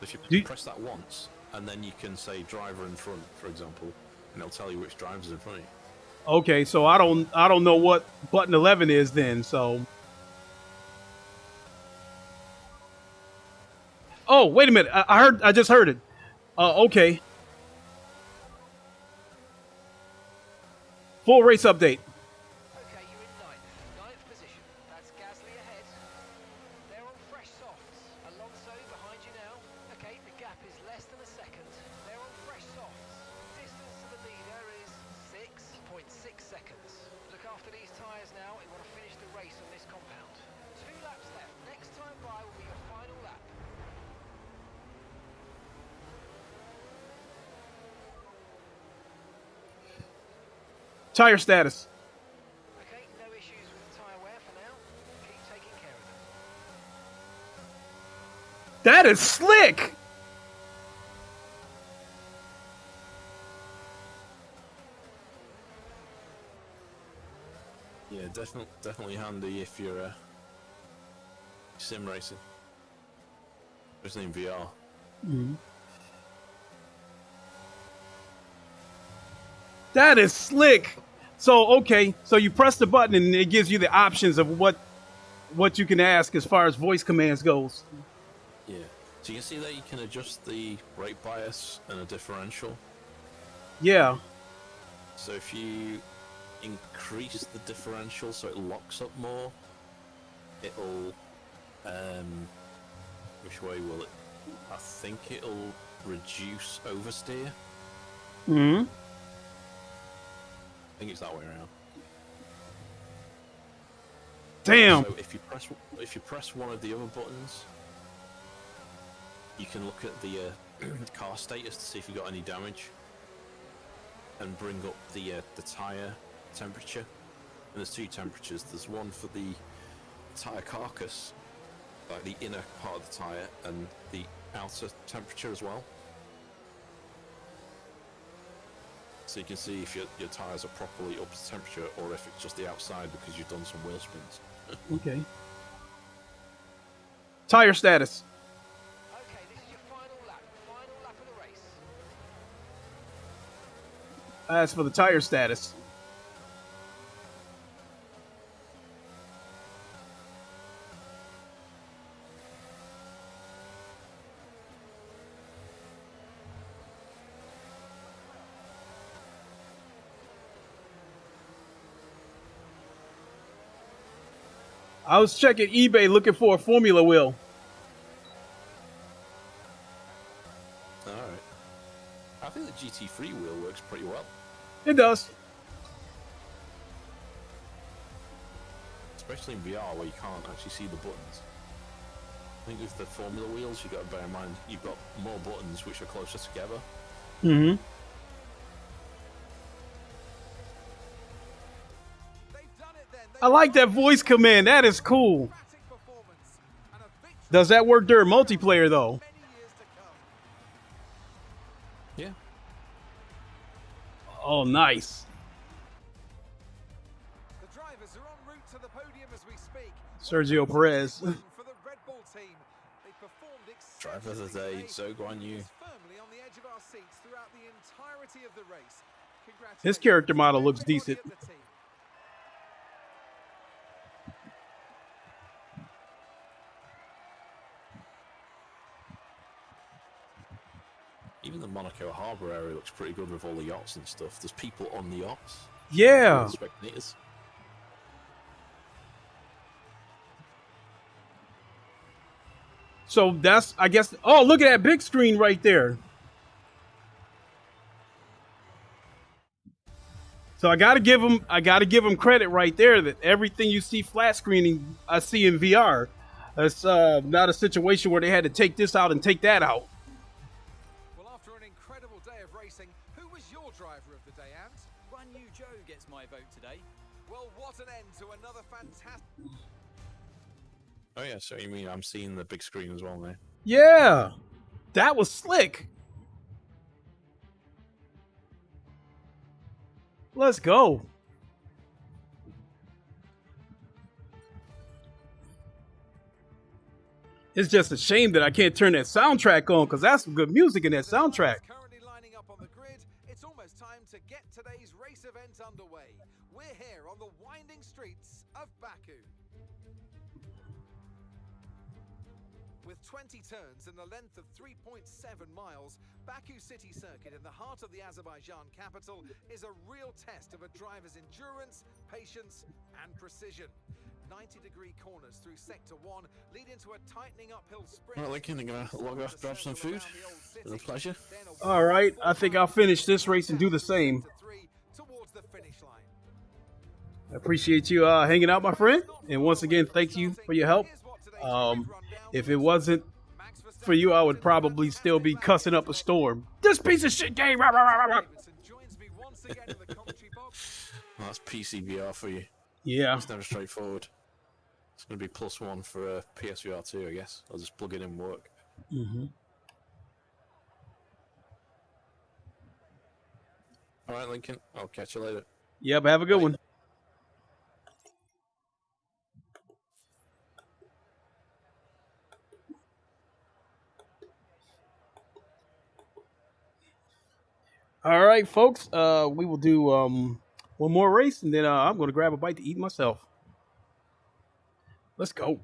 If you press that once, and then you can say driver in front, for example, and it'll tell you which driver's in front of you. Okay, so I don't know what button 11 is then. So. Oh, wait a minute. I just heard it. Okay. Full race update. Okay, you're in ninth position. That's Gasly ahead. They're on fresh softs. Alonso behind you now. Okay, the gap is less than a second. They're on fresh softs. Distance to the leader is 6.6 seconds. Look after these tyres now. We want to finish the race on this compound. 2 laps left. Next time by will be your final lap. Tire status. Okay, no issues with the tyre wear for now. Keep taking care of them. That is slick. Yeah, definitely handy if you're sim racing, especially in VR. Mm-hmm. That is slick. So okay, so you press the button and it gives you the options of what you can ask as far as voice commands goes. Yeah. So you can see that you can adjust the brake bias and a differential. Yeah. So if you increase the differential so it locks up more, it'll which way will it? I think it'll reduce oversteer. Hmm. I think it's that way around. Damn. So if you press one of the other buttons, you can look at the car status to see if you've got any damage, and bring up the tyre temperature. And there's 2 temperatures. There's one for the tyre carcass, like the inner part of the tyre, and the outer temperature as well. So you can see if your tyres are properly up to temperature, or if it's just the outside because you've done some wheel spins. Okay. Tire status. Okay, this is your final lap of the race. As for the tire status. I was checking eBay looking for a Formula wheel. Alright. I think the GT3 wheel works pretty well. It does. Especially in VR where you can't actually see the buttons. I think with the Formula wheels, you've got to bear in mind you've got more buttons which are closer together. Mm-hmm. I like that voice command. That is cool. Does that work during multiplayer though? Yeah. Oh, nice. The drivers are en route to the podium as we speak. Sergio Perez. For the Red Bull team, they performed Driver of the day, Zhou Guanyu. Firmly on the edge of our seats throughout the entirety of the race. His character model looks decent. Even the Monaco Harbour area looks pretty good with all the yachts and stuff. There's people on the yachts. Yeah. Spectators. So that's, I guess. Oh, look at that big screen right there. So I gotta give him credit right there that everything you see flat screening, I see in VR. It's not a situation where they had to take this out and take that out. Well, after an incredible day of racing, who was your driver of the day, Ant? Guanyu Zhou gets my vote today. Well, what an end to another fantastic... Oh yeah, so you mean I'm seeing the big screen as well now? Yeah, that was slick. Let's go. It's just a shame that I can't turn that soundtrack on because that's some good music in that soundtrack. Currently lining up on the grid, it's almost time to get today's race event underway. We're here on the winding streets of Baku. With 20 turns and a length of 3.7 miles, Baku City Circuit in the heart of the Azerbaijan capital is a real test of a driver's endurance, patience, and precision. 90-degree corners through Sector 1 lead into a tightening uphill sprint. Right, Lincoln, I'm going to log off, grab some food. It's been a pleasure. All right, I think I'll finish this race and do the same. Towards the finish line. I appreciate you hanging out, my friend. And once again, thank you for your help. If it wasn't for you, I would probably still be cussing up a storm. This piece of shit game. Well, that's PCVR for you. Yeah. It's never straightforward. It's going to be +1 for PSVR 2, I guess. I'll just plug it in and work. Mm-hmm. All right, Lincoln. I'll catch you later. Yep, have a good one. All right, folks. We will do one more race, and then I'm going to grab a bite to eat myself. Let's go.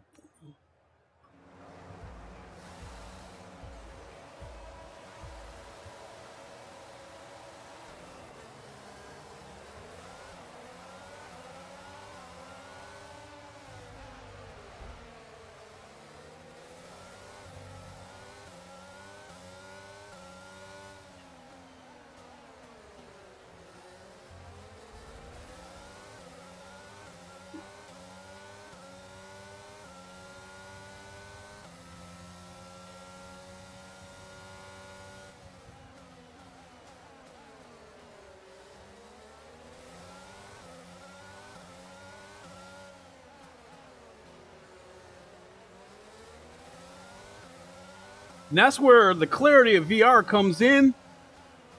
And that's where the clarity of VR comes in,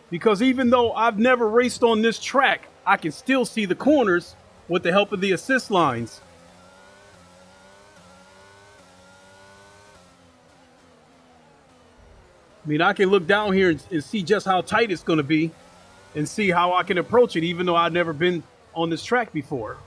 because even though I've never raced on this track, I can still see the corners with the help of the assist lines. I mean, I can look down here and see just how tight it's going to be and see how I can approach it, even though I've never been on this track before.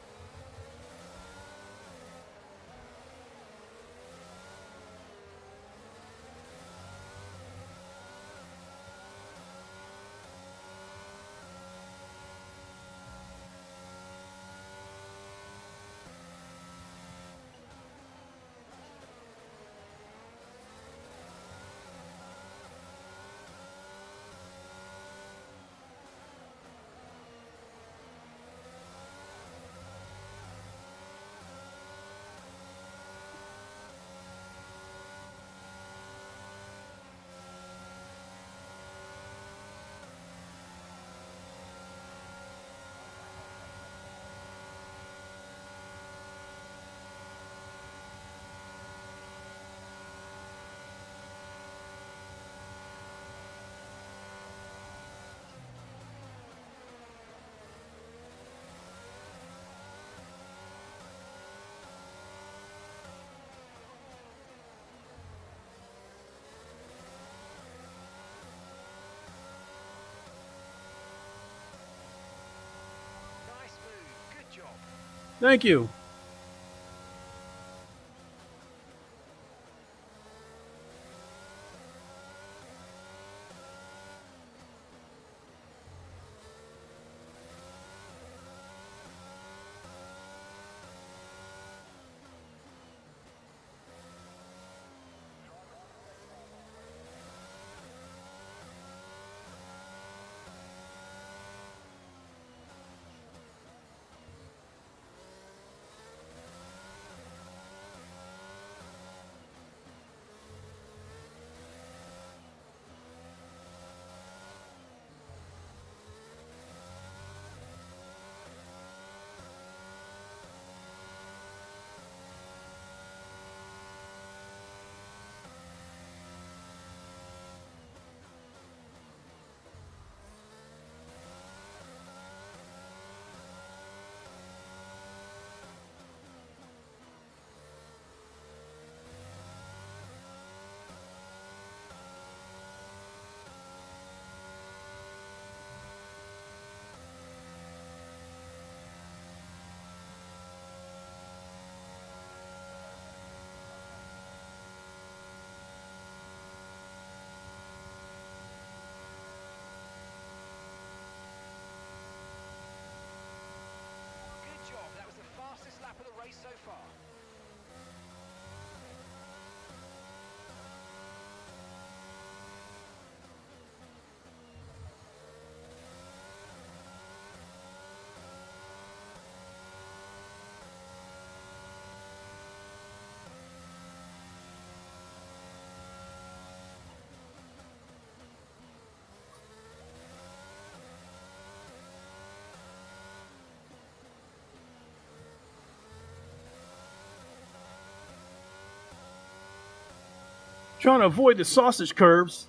Thank you. Good job. That was the fastest lap of the race so far. Trying to avoid the sausage curves.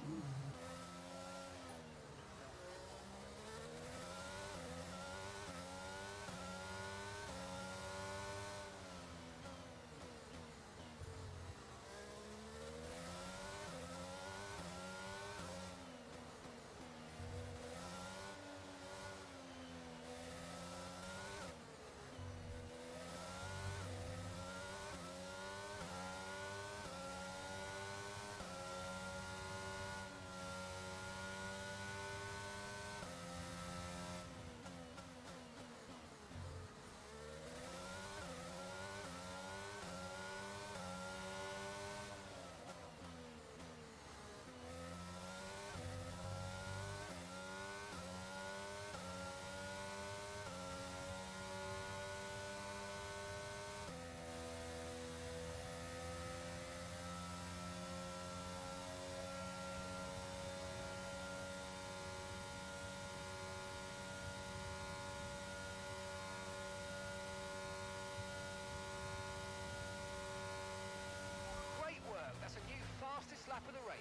Great work. That's a new fastest lap of the race.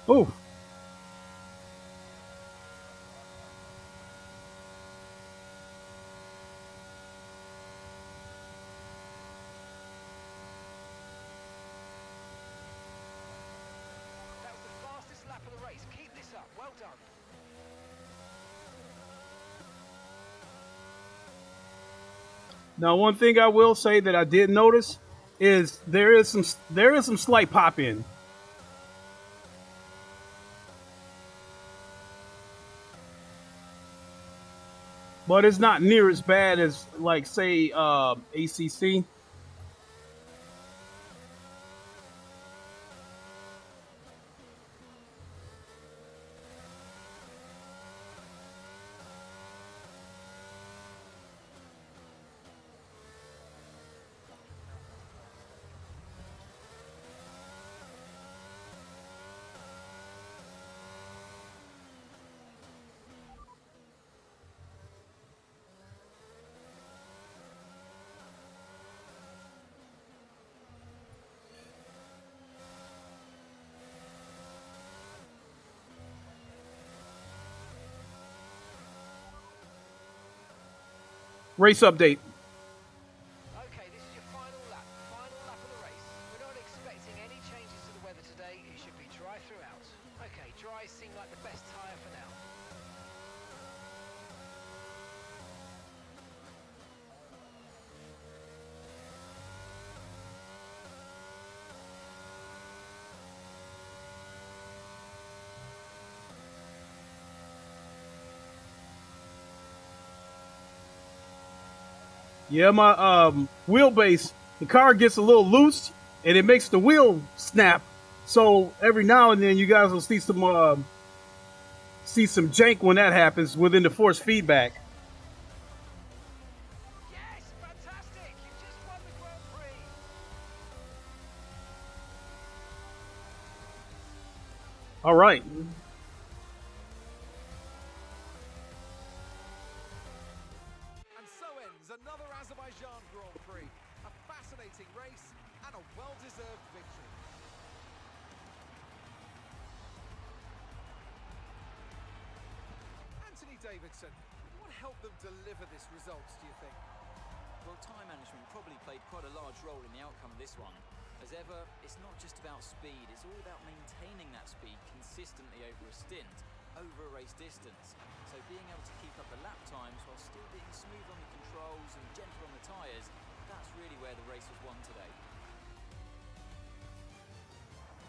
Oh, done. Now, one thing I will say that I did notice is there is some slight pop in. But it's not near as bad as, like, say, ACC. Race update. Okay, this is your final lap of the race. We're not expecting any changes to the weather today. It should be dry throughout. Okay, dry seem like the best tyre for now. Yeah, my wheelbase, the car gets a little loose and it makes the wheel snap. So every now and then you guys will see some jank when that happens within the force feedback. Yes, fantastic! You've just won the Grand Prix. All right. And so ends another Azerbaijan Grand Prix. A fascinating race and a well-deserved victory. Anthony Davidson, what helped them deliver this result, do you think? Well, time management probably played quite a large role in the outcome of this one. As ever, it's not just about speed, it's all about maintaining that speed consistently over a stint, over a race distance. So being able to keep up the lap times while still being smooth on the controls and gentle on the tyres, that's really where the race was won today.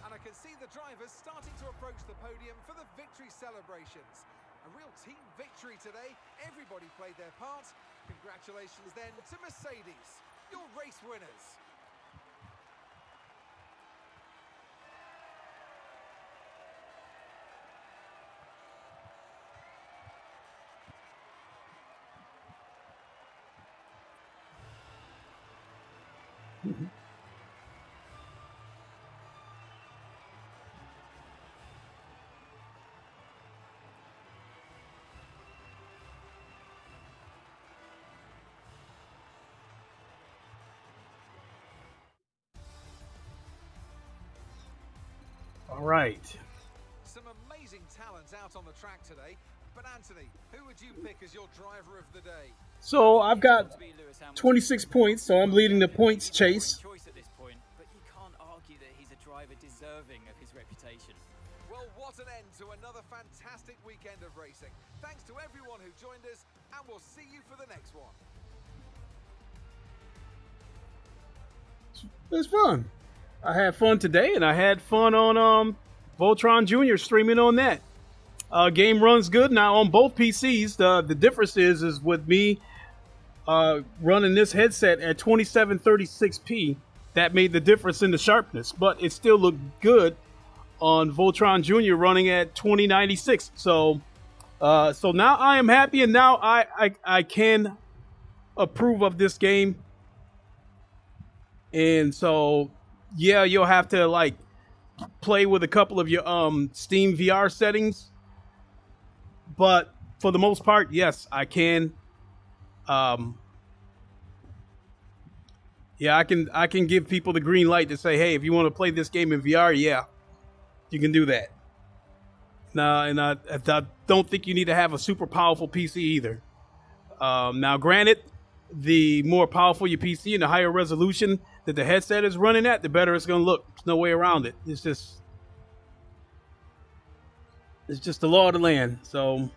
And I can see the drivers starting to approach the podium for the victory celebrations. A real team victory today. Everybody played their part. Congratulations then to Mercedes, your race winners. All right. Some amazing talent out on the track today. But Anthony, who would you pick as your driver of the day? So I've got 26 points, so I'm leading the points chase. Choice at this point, but you can't argue that he's a driver deserving of his reputation. Well, what an end to another fantastic weekend of racing. Thanks to everyone who joined us, and we'll see you for the next one. It's fun. I had fun today, and I had fun on Voltron Jr. streaming on that. Game runs good now on both PCs. The difference is with me running this headset at 2736p, that made the difference in the sharpness, but it still looked good on Voltron Jr. running at 2096. So now I am happy, and now I can approve of this game. And so, yeah, you'll have to like play with a couple of your Steam VR settings. But for the most part, yes, I can. Yeah, I can give people the green light to say, hey, if you want to play this game in VR, yeah, you can do that. Now, and I don't think you need to have a super powerful PC either. Now, granted, the more powerful your PC and the higher resolution that the headset is running at, the better it's going to look. There's no way around it. It's just... It's just the law of the land. So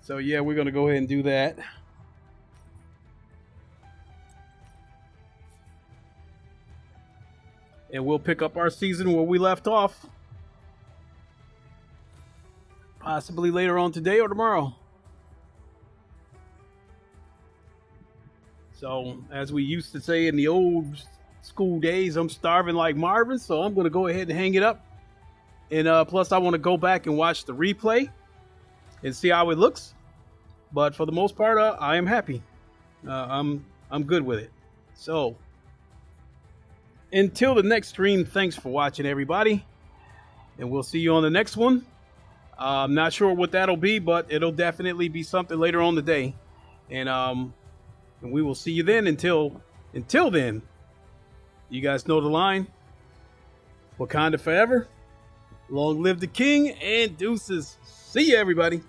So, yeah, we're going to go ahead and do that. And we'll pick up our season where we left off. Possibly later on today or tomorrow. So, as we used to say in the old school days, I'm starving like Marvin, so I'm going to go ahead and hang it up. And plus, I want to go back and watch the replay and see how it looks. But for the most part, I am happy. I'm good with it. So, until the next stream, thanks for watching, everybody. And we'll see you on the next one. I'm not sure what that'll be, but it'll definitely be something later on today. And we will see you then. Until then, you guys know the line. Wakanda forever. Long live the king, and deuces. See you, everybody.